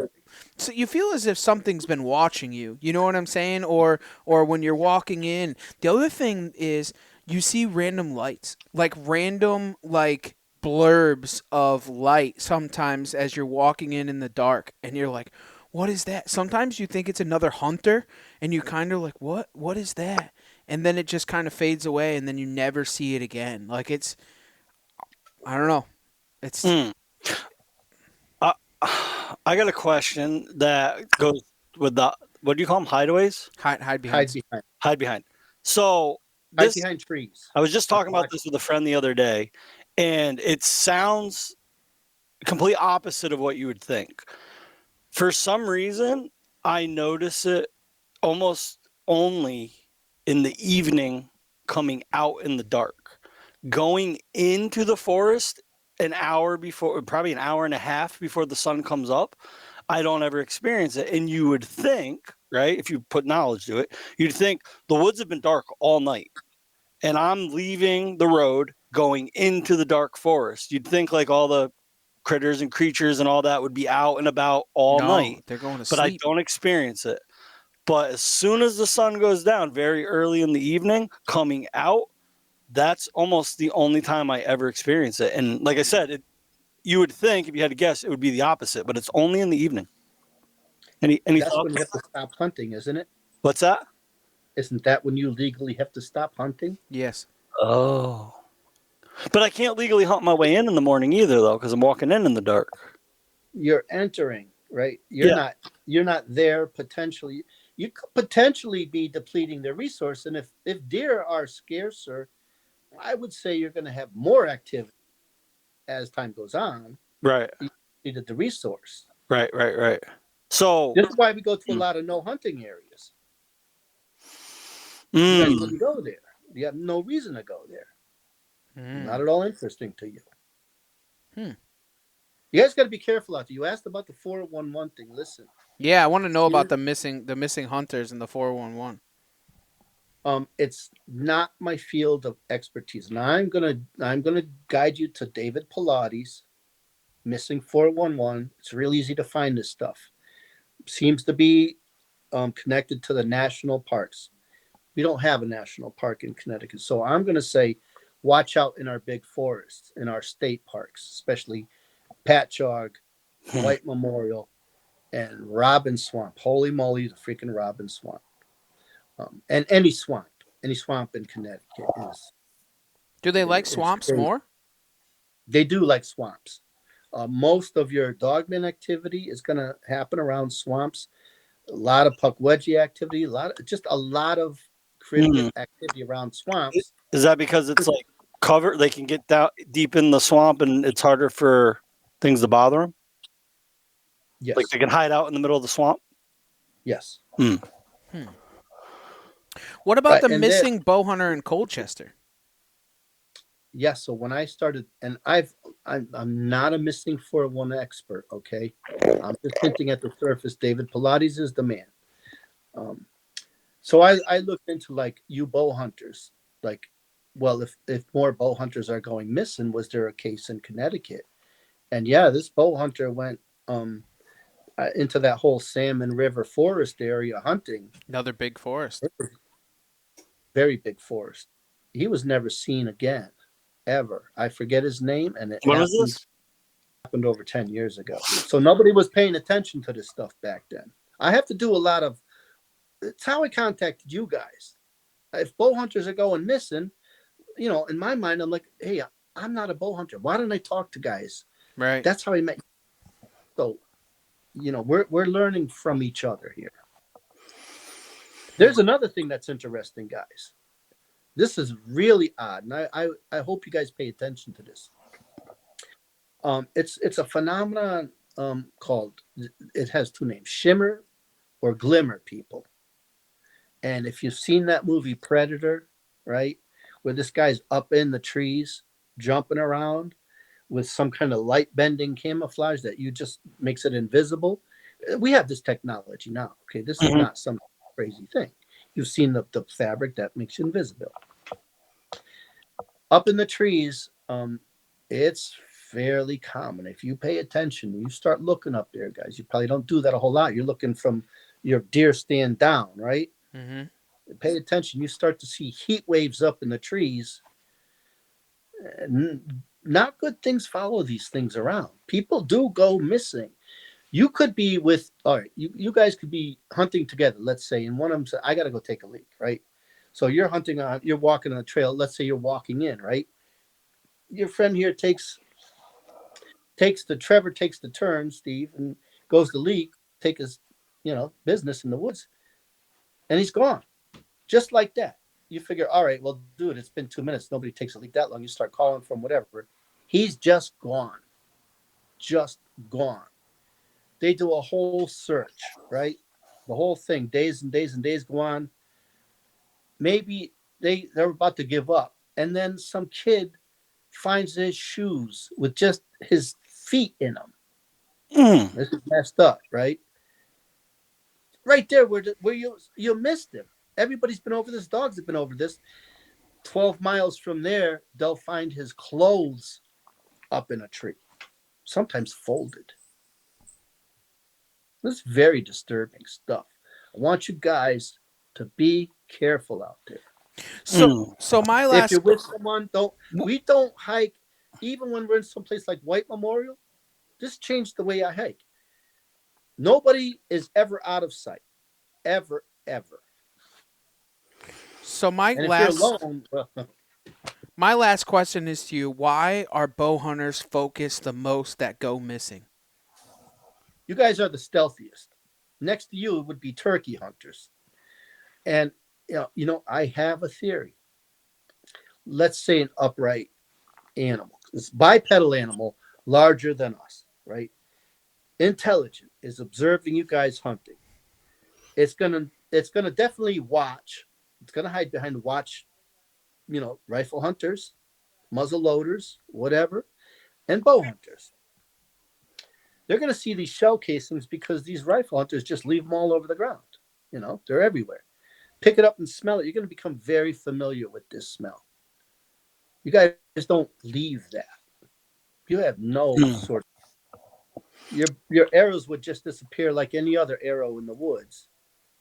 so you feel as if something's been watching you. You know what I'm saying? Or when you're walking in. The other thing is you see random lights, like random blurbs of light sometimes as you're walking in the dark, and you're like, what is that? Sometimes you think it's another hunter, and you kind of like, what is that? And then it just kind of fades away, and then you never see it again. Like it's, I don't know. It's. I got a question that goes with the, what do you call them? Hideaways? Hide behind. Hide behind. So hide behind trees. I was just talking about this with a friend the other day, and it sounds complete opposite of what you would think. For some reason, I notice it almost only in the evening, coming out in the dark. Going into the forest an hour before, probably an hour and a half before the sun comes up, I don't ever experience it. And you would think, right, if you put knowledge to it, you'd think the woods have been dark all night, and I'm leaving the road going into the dark forest. You'd think like all the critters and creatures and all that would be out and about all night. They're going to sleep. But I don't experience it. But as soon as the sun goes down, very early in the evening, coming out, that's almost the only time I ever experience it. And like I said, you would think, if you had to guess, it would be the opposite, but it's only in the evening. Any That's thoughts? when you have to stop hunting, isn't it? What's that? Isn't that when you legally have to stop hunting? Yes. Oh. But I can't legally hunt my way in the morning either, though, because I'm walking in the dark. You're entering, right? You're not there potentially. You could potentially be depleting their resource. And if deer are scarcer, I would say you're going to have more activity as time goes on. Right. You needed the resource. Right. So this is why we go to a lot of no hunting areas. You guys wouldn't go there. You have no reason to go there. Not at all interesting to you. You guys got to be careful out there. You asked about the 411 thing. Listen. Yeah, I want to know about the missing hunters and the 411. It's not my field of expertise, and I'm gonna guide you to David Pilates, missing 411. It's real easy to find this stuff. Seems to be connected to the national parks. We don't have a national park in Connecticut, so I'm gonna say, watch out in our big forests, in our state parks, especially Patchogue, White Memorial, and Robin Swamp. Holy moly, the freaking Robin Swamp. And any swamp in Connecticut is. Do they like swamps more? They do like swamps. Most of your DogMan activity is going to happen around swamps. A lot of Pukwudgie activity, a lot of creative activity around swamps. Is that because it's like cover? They can get down deep in the swamp, and it's harder for things to bother them. Yes, like they can hide out in the middle of the swamp. Yes. What about the missing bow hunter in Colchester? Yes. So when I started, and I'm not a missing 411 expert. Okay, I'm just hinting at the surface. David Pilates is the man. So I looked into like you bow hunters. Like, well, if more bow hunters are going missing, was there a case in Connecticut? And yeah, this bow hunter went into that whole Salmon River forest area hunting. Another big forest. Very big forest. He was never seen again, ever. I forget his name, and it happened over 10 years ago. So nobody was paying attention to this stuff back then. I have to do a lot of. It's how I contacted you guys. If bow hunters are going missing, in my mind, I'm like, hey, I'm not a bow hunter. Why don't I talk to guys? Right. That's how I met you. So we're learning from each other here. There's another thing that's interesting, guys. This is really odd, and I hope you guys pay attention to this. It's a phenomenon called, it has two names, shimmer or glimmer people. And if you've seen that movie Predator, right, where this guy's up in the trees jumping around with some kind of light bending camouflage that you just makes it invisible. We have this technology now. Okay, this is not some crazy thing. You've seen the fabric that makes you invisible. Up in the trees, it's fairly common. If you pay attention, you start looking up there, guys. You probably don't do that a whole lot. You're looking from your deer stand down, right? Mm-hmm. Pay attention. You start to see heat waves up in the trees. Not good things follow these things around. People do go missing. You could be with, all right, you guys could be hunting together, let's say, and one of them said, I got to go take a leak, right? So you're walking on a trail. Let's say you're walking in, right? Your friend here Trevor takes the turn, Steve, and goes to leak, take his, business in the woods, and he's gone. Just like that. You figure, all right, well, dude, it's been 2 minutes. Nobody takes a leak that long. You start calling from whatever. He's just gone. Just gone. They do a whole search, right? The whole thing, days and days and days go on. Maybe they're about to give up. And then some kid finds his shoes with just his feet in them. This is messed up, right? Right there where you missed him. Everybody's been over this. Dogs have been over this. 12 miles from there, they'll find his clothes up in a tree, sometimes folded. This is very disturbing stuff. I want you guys to be careful out there. So my last, if you're with someone, we don't hike, even when we're in some place like White Memorial. This changed the way I hike. Nobody is ever out of sight, ever. So my last question is to you: why are bow hunters focused the most that go missing? You guys are the stealthiest. Next to you would be turkey hunters. And, I have a theory. Let's say an upright animal. This bipedal animal, larger than us, right? Intelligent, is observing you guys hunting. It's gonna definitely watch. It's gonna hide behind watch, rifle hunters, muzzle loaders, whatever, and bow hunters. They're going to see these shell casings because these rifle hunters just leave them all over the ground. They're everywhere. Pick it up and smell it. You're going to become very familiar with this smell. You guys don't leave that. You have no sort of... Your arrows would just disappear like any other arrow in the woods.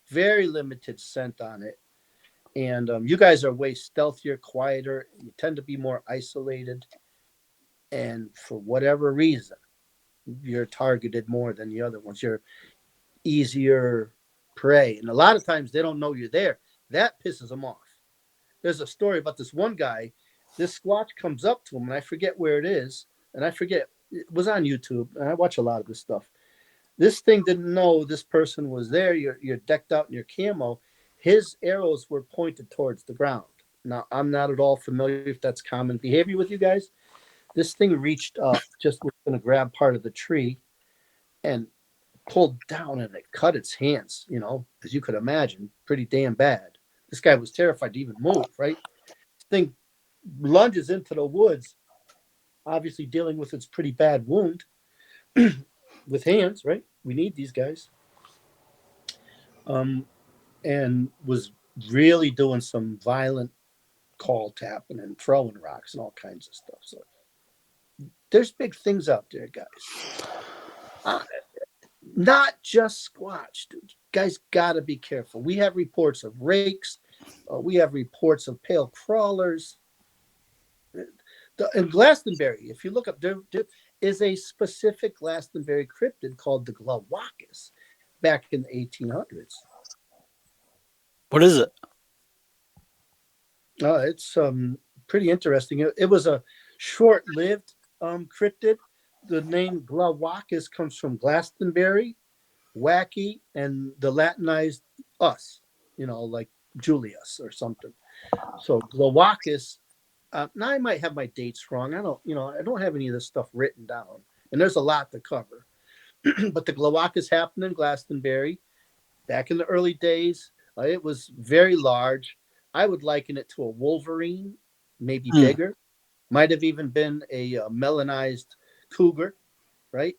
Very limited scent on it. And you guys are way stealthier, quieter. You tend to be more isolated. And for whatever reason, you're targeted more than the other ones. You're easier prey. And a lot of times they don't know you're there. That pisses them off. There's a story about this one guy. This squatch comes up to him, and I forget where it is. And I forget. It was on YouTube. And I watch a lot of this stuff. This thing didn't know this person was there. You're decked out in your camo. His arrows were pointed towards the ground. Now, I'm not at all familiar if that's common behavior with you guys. This thing reached up, just was going to grab part of the tree and pulled down, and it cut its hands, as you could imagine, pretty damn bad. This guy was terrified to even move, right? This thing lunges into the woods, obviously dealing with its pretty bad wound with hands, right? We need these guys. And was really doing some violent call tapping and throwing rocks and all kinds of stuff. So there's big things out there, guys. Not just Squatch, dude. Guys gotta be careful. We have reports of rakes. We have reports of pale crawlers. In Glastonbury, if you look up, there is a specific Glastonbury cryptid called the Glawacus back in the 1800s. What is it? It's pretty interesting. It was a short-lived cryptid. The name Glawacus comes from Glastonbury, wacky, and the Latinized us, like Julius or something. So Glowacus, now I might have my dates wrong. I don't have any of this stuff written down, and there's a lot to cover. But the Glowacus happened in Glastonbury back in the early days. It was very large. I would liken it to a wolverine, maybe bigger. Might have even been a melanized cougar, right?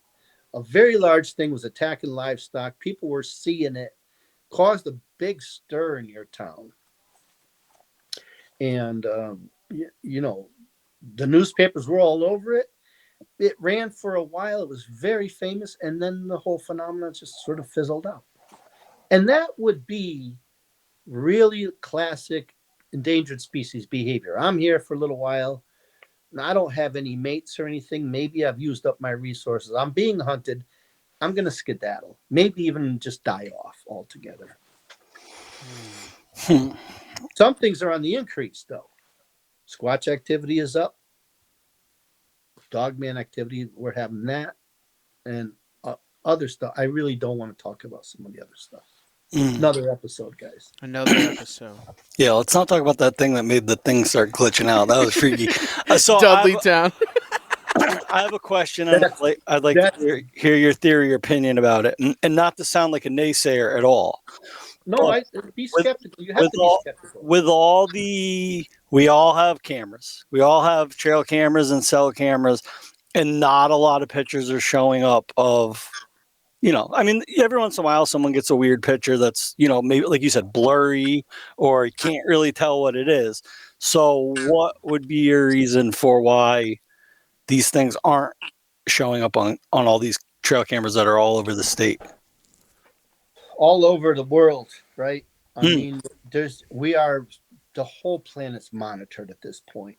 A very large thing, was attacking livestock. People were seeing it, caused a big stir in your town. And, the newspapers were all over it. It ran for a while. It was very famous. And then the whole phenomenon just sort of fizzled out. And that would be really classic endangered species behavior. I'm here for a little while. And I don't have any mates or anything. Maybe I've used up my resources. I'm being hunted. I'm going to skedaddle. Maybe even just die off altogether. Some things are on the increase, though. Squatch activity is up. DogMan activity, we're having that. And other stuff. I really don't want to talk about some of the other stuff. Another episode, guys. Another episode. Yeah, let's not talk about that thing that made the thing start glitching out. That was freaky. So Dudley Town. I have a question, and I'd like to hear your theory or opinion about it, and not to sound like a naysayer at all. No, be skeptical. You have to be skeptical. We all have cameras. We all have trail cameras and cell cameras, and not a lot of pictures are showing up of, every once in a while someone gets a weird picture that's, maybe like you said, blurry, or you can't really tell what it is. So what would be your reason for why these things aren't showing up on all these trail cameras that are all over the state? All over the world, right? I mean, the whole planet's monitored at this point.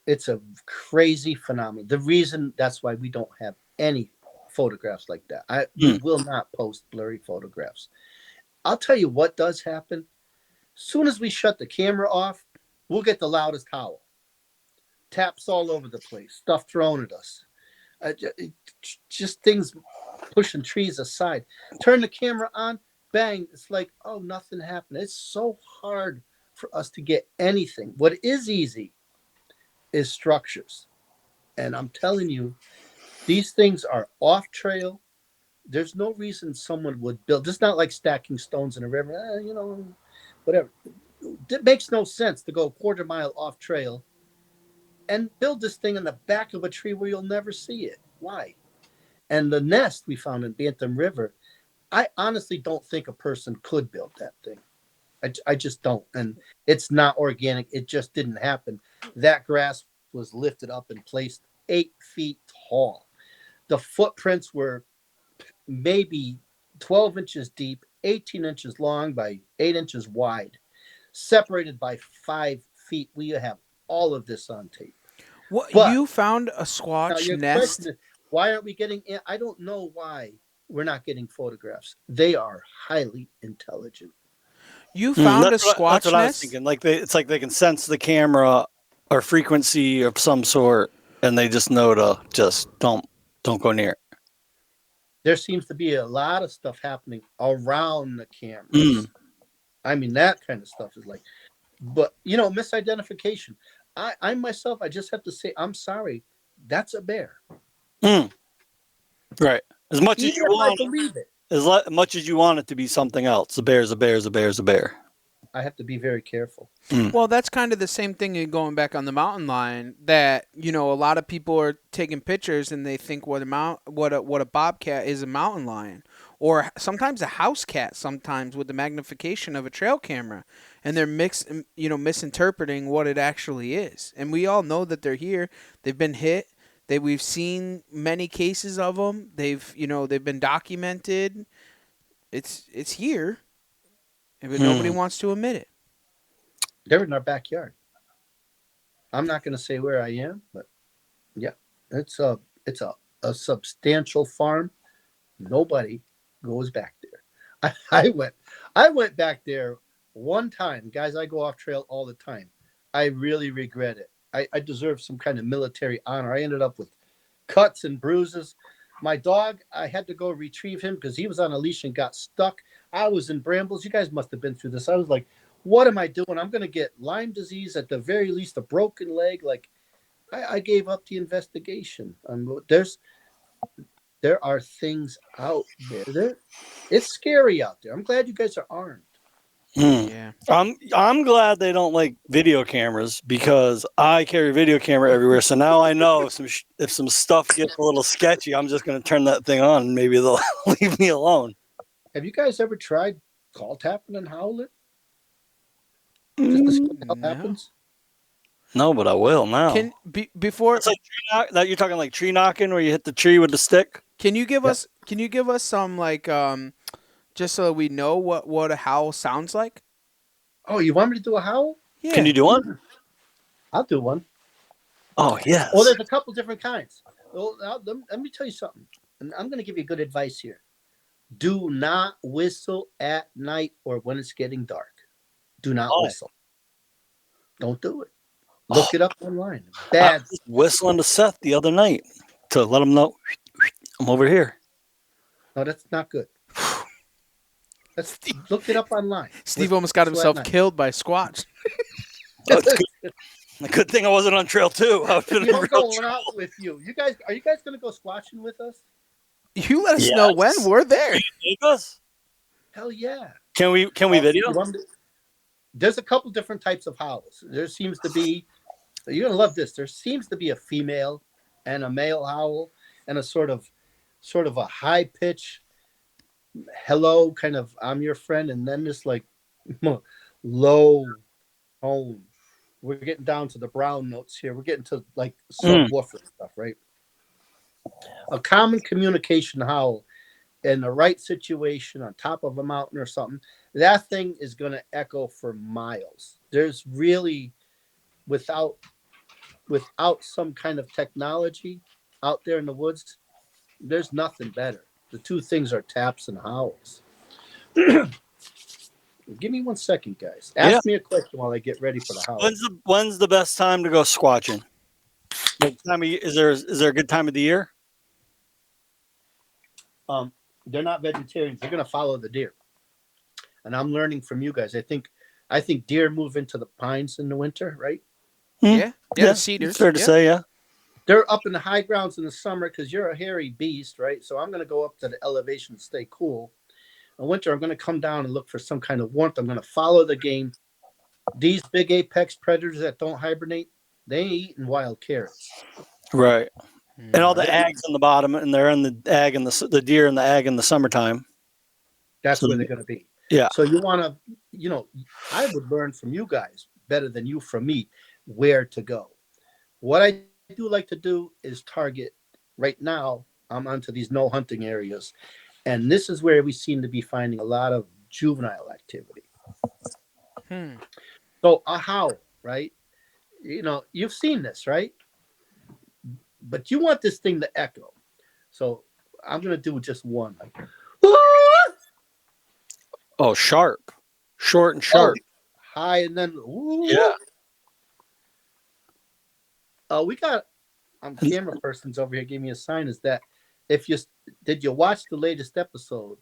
It's a crazy phenomenon. The reason that's why we don't have any photographs like that. We will not post blurry photographs. I'll tell you what does happen. As soon as we shut the camera off, we'll get the loudest howl. Taps all over the place, stuff thrown at us. Just things pushing trees aside. Turn the camera on, bang. It's like, oh, nothing happened. It's so hard for us to get anything. What is easy is structures. And I'm telling you, these things are off trail. There's no reason someone would build. It's not like stacking stones in a river, whatever. It makes no sense to go a quarter mile off trail and build this thing in the back of a tree where you'll never see it. Why? And the nest we found in Bantam River, I honestly don't think a person could build that thing. I just don't. And it's not organic. It just didn't happen. That grass was lifted up and placed 8 feet tall. The footprints were maybe 12 inches deep, 18 inches long by 8 inches wide, separated by 5 feet. We have all of this on tape. What, you found a squatch nest? Is, why aren't we getting? I don't know why we're not getting photographs. They are highly intelligent. You found a squatch nest? That's what I was thinking. It's like they can sense the camera or frequency of some sort, and they just know to just don't go near it. There seems to be a lot of stuff happening around the cameras. I mean, that kind of stuff is like, but misidentification. I myself, I just have to say, I'm sorry. That's a bear. Right. As much as you want, I believe it. As much as you want it to be something else. A bear's a bear's a bear's a bear. I have to be very careful. Well, that's kind of the same thing in going back on the mountain lion, that, a lot of people are taking pictures and they think what a bobcat is a mountain lion, or sometimes a house cat, sometimes with the magnification of a trail camera, and they're misinterpreting what it actually is. And we all know that they're here. They've been hit. We've seen many cases of them. They've been documented. It's here. But nobody wants to admit it. They're in our backyard. I'm not going to say where I am, but yeah, it's a substantial farm. Nobody goes back there. I went back there one time. Guys, I go off trail all the time. I really regret it. I deserve some kind of military honor. I ended up with cuts and bruises. My dog, I had to go retrieve him because he was on a leash and got stuck. I was in brambles. You guys must have been through this. I was like, what am I doing? I'm going to get Lyme disease, at the very least, a broken leg. Like, I gave up the investigation. There are things out there. It's scary out there. I'm glad you guys are armed. Yeah. I'm glad they don't like video cameras because I carry a video camera everywhere. So now I know if some stuff gets a little sketchy, I'm just going to turn that thing on and maybe they'll leave me alone. Have you guys ever tried call tapping and howling? Just to see what happens? No, but I will now. Before it's like that you're talking like tree knocking where you hit the tree with the stick. Can you give us some like just so that we know what a howl sounds like? Oh, you want me to do a howl? Yeah. Can you do one? I'll do one. Oh, yes. Well, there's a couple different kinds. Well, let me tell you something. And I'm going to give you good advice here. Do not whistle at night or when it's getting dark. Do not whistle. Don't do it. Look it up online. Bad. I was just whistling to Seth the other night to let him know I'm over here. No, that's not good. Let's look it up online. Steve almost got himself killed by Squatch. A good thing I wasn't on trail 2. I've been I'm going out with you. Are you guys going to go squatching with us? You let us know when we're there. Hell yeah. Can we video? There's a couple different types of howls. There seems to be, you're going to love this. There seems to be a female and a male howl and a sort of a high pitch hello kind of I'm your friend, and then this like low tone. We're getting down to the brown notes here. We're getting to like subwoofer stuff, right? A common communication howl in the right situation on top of a mountain or something, that thing is going to echo for miles. There's really, without some kind of technology out there in the woods, there's nothing better. The two things are taps and howls. Give me 1 second, guys. Ask me a question while I get ready for the howl. When's the best time to go squatching? Is there a good time of the year? They're not vegetarians. They're going to follow the deer. And I'm learning from you guys. I think deer move into the pines in the winter, right? Yeah. Cedars. It's fair to say, yeah. They're up in the high grounds in the summer because you're a hairy beast, right? So I'm going to go up to the elevation to stay cool. In winter, I'm going to come down and look for some kind of warmth. I'm going to follow the game. These big apex predators that don't hibernate, they ain't eating wild carrots. Right. And all the ags on the bottom, and they're in the ag and the deer in the ag in the summertime. That's where they're going to be. Yeah. So you want to, I would learn from you guys better than you from me where to go. What I do like to do is target. Right now, I'm onto these no hunting areas, and this is where we seem to be finding a lot of juvenile activity. So a howl, right? You've seen this, right? But you want this thing to echo. So I'm going to do just one. Like, oh, sharp. Short and sharp. High and then, ooh. Yeah. We got camera persons over here gave me a sign is that did you watch the latest episode?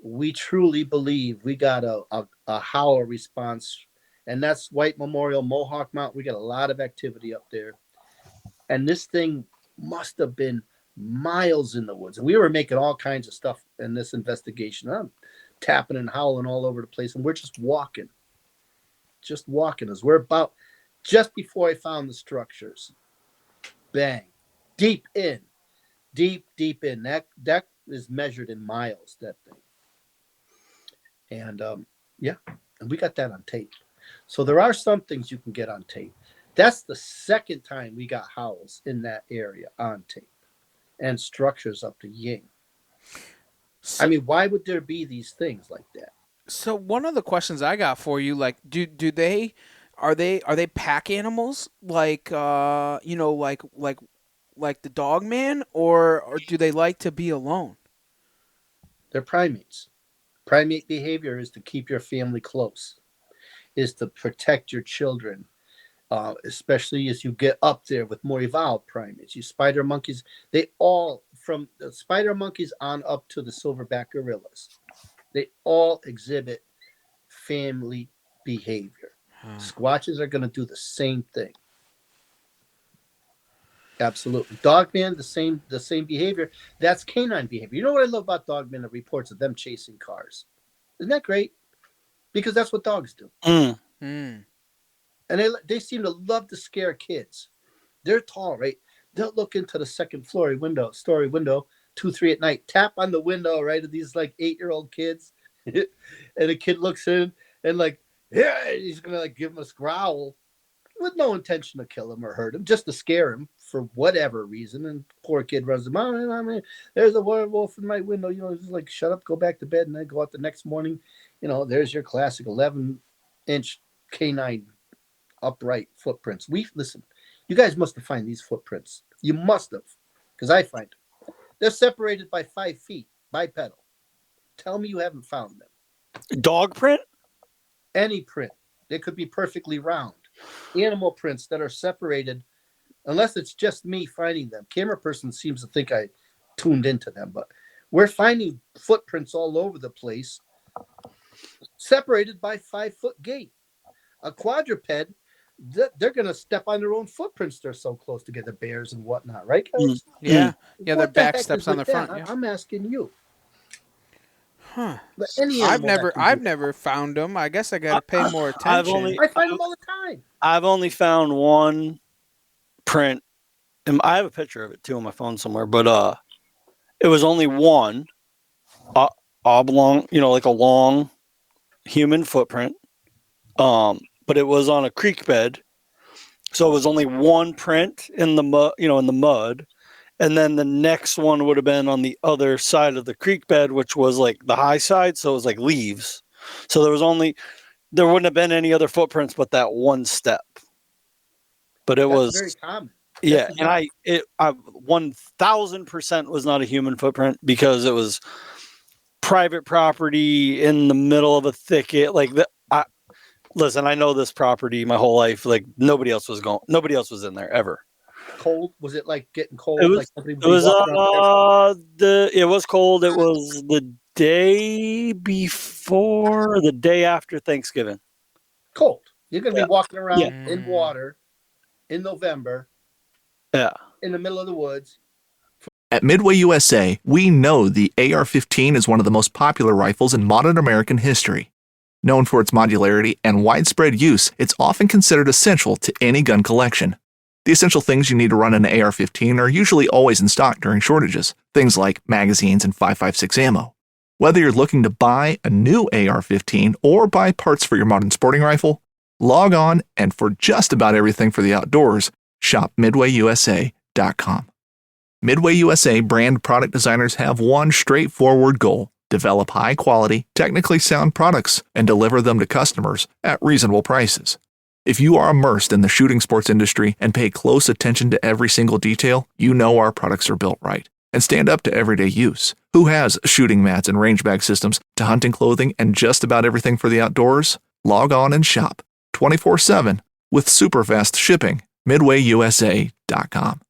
We truly believe we got a howl response, and that's White Memorial, Mohawk Mountain. We got a lot of activity up there. And this thing must have been miles in the woods. And we were making all kinds of stuff in this investigation. I'm tapping and howling all over the place. And we're just walking as we're about just before I found the structures. Bang. Deep in. That is measured in miles, that thing. And and we got that on tape. So there are some things you can get on tape. That's the second time we got howls in that area on tape, and structures up to Ying. I mean, why would there be these things like that? So one of the questions I got for you, like, are they pack animals like like the DogMan, or do they like to be alone? They're primates. Primate behavior is to keep your family close, is to protect your children. Especially as you get up there with more evolved primates. You spider monkeys, they all from the spider monkeys on up to the silverback gorillas, they all exhibit family behavior. Squatches are going to do the same thing. Absolutely. Dogman, the same behavior. That's canine behavior. You know what I love about Dogman? The reports of them chasing cars. Isn't that great? Because that's what dogs do. And they seem to love to scare kids. They're tall, right? They'll look into the second story window, 2, 3 at night, tap on the window, right, of these like 8-year-old kids. And the kid looks in and like, yeah, he's going to like give him a growl with no intention to kill him or hurt him, just to scare him for whatever reason. And poor kid runs him out. I mean, there's a werewolf in my window. You know, just like, shut up, go back to bed. And then go out the next morning. You know, there's your classic 11-inch canine upright footprints. Listen, you guys must have found these footprints. You must have, because I find them. They're separated by 5 feet, bipedal. Tell me you haven't found them. Dog print? Any print. They could be perfectly round. Animal prints that are separated, unless it's just me finding them. Camera person seems to think I tuned into them, but we're finding footprints all over the place, separated by 5-foot gate. A quadruped, they're going to step on their own footprints. They're so close together, bears and whatnot, right, guys? Yeah, their What the back heck steps is on with the that? front. Yeah. I'm asking you. Huh. But any I've animal that can I've do never found them. I guess I got to pay more attention. I find them all the time. I've only found one print, and I have a picture of it too on my phone somewhere. But it was only one oblong, like a long human footprint. But it was on a creek bed, so it was only one print in the mud, in the mud. And then the next one would have been on the other side of the creek bed, which was like the high side. So it was like leaves. So there wouldn't have been any other footprints but that one step. But it was very common. Yeah. And I 1000% was not a human footprint because it was private property in the middle of a thicket. Listen, I know this property my whole life. Like nobody else was in there ever. Cold? Was it like getting cold? It was cold. It was the day before, the day after Thanksgiving. Cold. You're going to be walking around in water in November. Yeah. In the middle of the woods. At Midway USA, we know the AR-15 is one of the most popular rifles in modern American history. Known for its modularity and widespread use, it's often considered essential to any gun collection. The essential things you need to run an AR-15 are usually always in stock during shortages, things like magazines and 5.56 ammo. Whether you're looking to buy a new AR-15 or buy parts for your modern sporting rifle, log on and for just about everything for the outdoors, shop MidwayUSA.com. Midway USA brand product designers have one straightforward goal: develop high-quality, technically sound products and deliver them to customers at reasonable prices. If you are immersed in the shooting sports industry and pay close attention to every single detail, you know our products are built right and stand up to everyday use. Who has shooting mats and range bag systems to hunting clothing and just about everything for the outdoors? Log on and shop 24/7 with super fast shipping. MidwayUSA.com.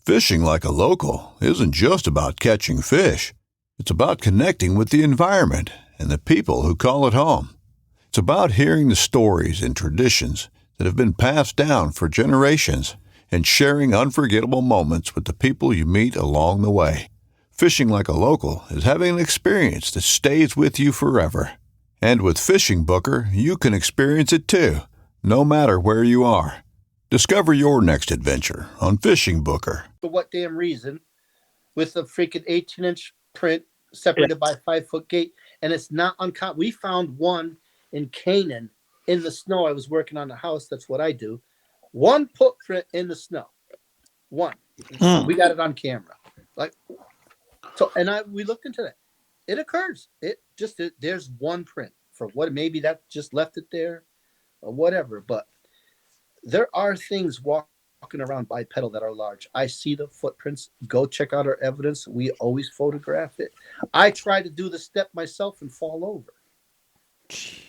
Fishing like a local isn't just about catching fish. It's about connecting with the environment and the people who call it home. It's about hearing the stories and traditions that have been passed down for generations and sharing unforgettable moments with the people you meet along the way. Fishing like a local is having an experience that stays with you forever. And with Fishing Booker, you can experience it too, no matter where you are. Discover your next adventure on Fishing Booker. For what damn reason, with a freaking 18-inch print separated by 5-foot gate, and it's not uncommon. We found one in Canaan in the snow. I was working on the house. That's what I do. One footprint in the snow. One. We got it on camera. We looked into that. It occurs. There's one print for what, maybe that just left it there or whatever. But there are things walking around bipedal that are large. I see the footprints. Go check out our evidence. We always photograph it. I try to do the step myself and fall over. Jeez.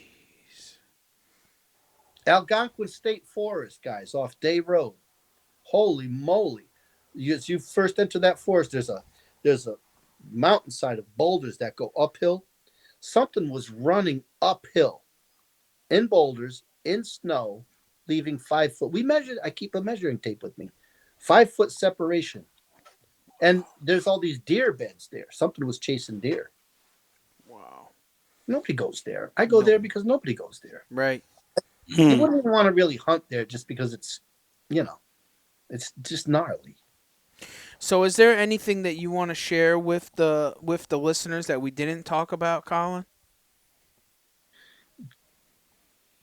Algonquin State Forest, guys, off Day Road. Holy moly. As you first enter that forest, there's a There's a mountainside of boulders that go uphill. Something was running uphill in boulders, in snow, leaving 5 foot. We measured, I keep a measuring tape with me, 5 foot separation. And there's all these deer beds there. Something was chasing deer. Wow. Nobody goes there. I go there because nobody goes there. Right. You wouldn't even want to really hunt there just because it's, it's just gnarly. So is there anything that you want to share with the listeners that we didn't talk about, Colin?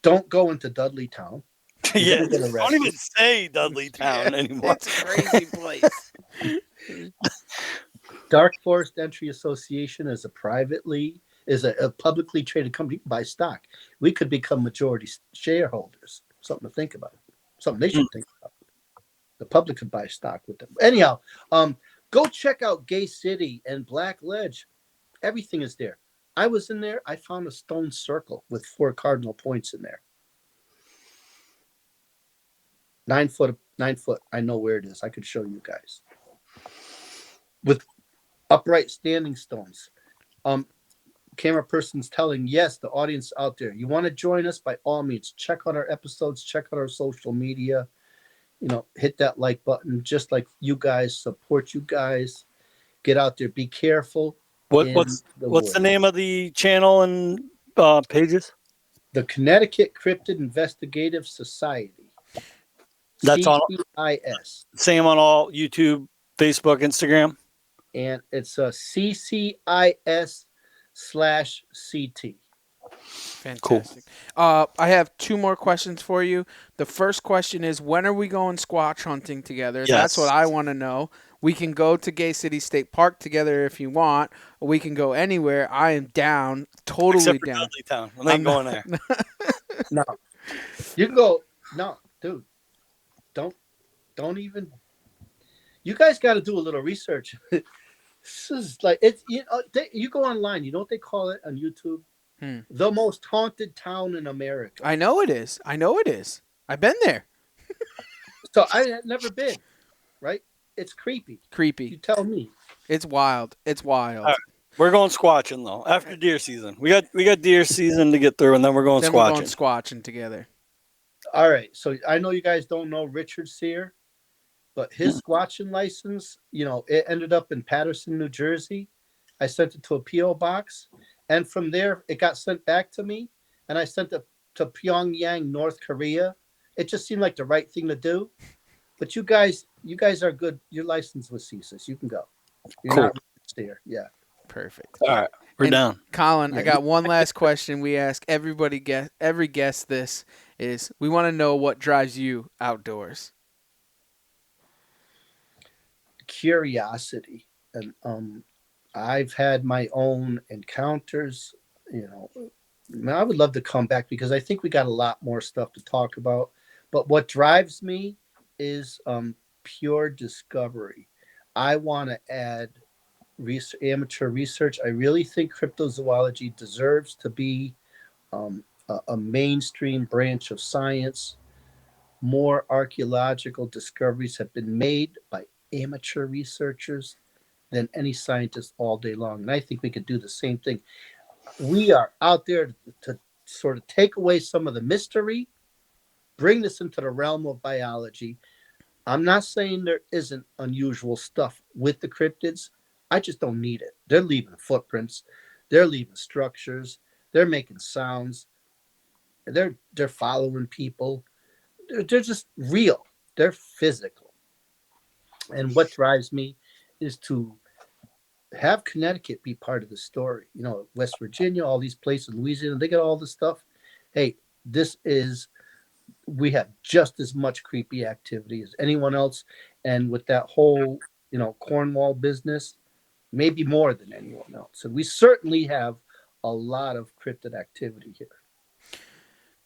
Don't go into Dudley Town. Yeah, don't even say Dudley Town anymore. It's a crazy place. Dark Forest Entry Association is a publicly traded company. You can buy stock. We could become majority shareholders. Something to think about. Something they should think about. The public could buy stock with them. Anyhow, go check out Gay City and Blackledge. Everything is there. I was in there. I found a stone circle with 4 cardinal points in there. 9 foot. I know where it is. I could show you guys. With upright standing stones. Camera person's telling, yes, the audience out there, you want to join us, by all means, check out our episodes, check out our social media, hit that like button, just like you guys, support you guys, get out there, be careful. What's the name of the channel and pages? The Connecticut Cryptid Investigative Society. That's on CCIS. Same on all YouTube, Facebook, Instagram. And it's a CCIS/CT. Fantastic. Cool. I have 2 more questions for you. The first question is, when are we going squatch hunting together? Yes. That's what I want to know. We can go to Gay City State Park together if you want, or we can go anywhere. I am down, totally except for down. Dudley Town. I'm not going there. No, you can go. No, dude, don't even. You guys got to do a little research. This is like it's you go online. You know what they call it on YouTube? The most haunted town in America. I know it is. I've been there. So I had never been. Right? It's creepy. Creepy. You tell me. It's wild. It's wild. All right. We're going squatching though. After deer season, we got deer season to get through, and then we're going squatching. We're going squatching together. All right. So I know you guys don't know Richard Sear, but his squatching license, it ended up in Paterson, New Jersey. I sent it to a PO box, and from there it got sent back to me, and I sent it to Pyongyang, North Korea. It just seemed like the right thing to do. But you guys are good. Your license was CCIS. You can go. You're cool. Not there. Yeah. Perfect. All right. We're down. Colin, I got one last question. We ask every guest this is, we want to know what drives you outdoors. Curiosity. And I've had my own encounters, I would love to come back because I think we got a lot more stuff to talk about. But what drives me is pure discovery. I want to add amateur research. I really think cryptozoology deserves to be a mainstream branch of science. More archaeological discoveries have been made by amateur researchers than any scientist all day long. And I think we could do the same thing. We are out there to sort of take away some of the mystery, bring this into the realm of biology. I'm not saying there isn't unusual stuff with the cryptids. I just don't need it. They're leaving footprints. They're leaving structures. They're making sounds. They're following people. They're just real. They're physical. And what drives me is to have Connecticut be part of the story. West Virginia, all these places, Louisiana, they got all this stuff. Hey, we have just as much creepy activity as anyone else. And with that whole, Cornwall business, maybe more than anyone else. And we certainly have a lot of cryptid activity here.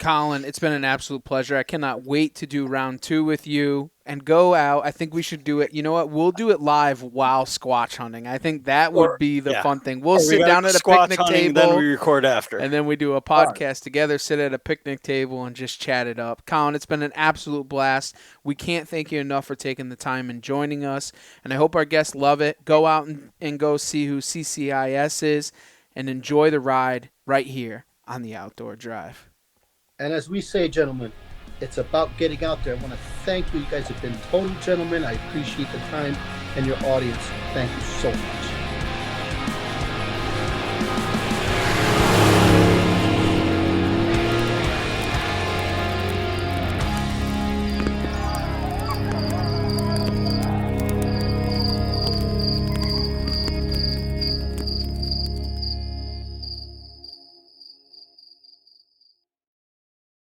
Colin, it's been an absolute pleasure. I cannot wait to do round 2 with you and go out. I think we should do it. You know what? We'll do it live while squatch hunting. I think that would be the fun thing. We'll sit down at a picnic table. Then we record after. And then we do a podcast together, sit at a picnic table, and just chat it up. Colin, it's been an absolute blast. We can't thank you enough for taking the time and joining us. And I hope our guests love it. Go out and go see who CCIS is and enjoy the ride right here on the Outdoor Drive. And as we say, gentlemen, it's about getting out there. I want to thank you. You guys have been total gentlemen. I appreciate the time and your audience. Thank you so much.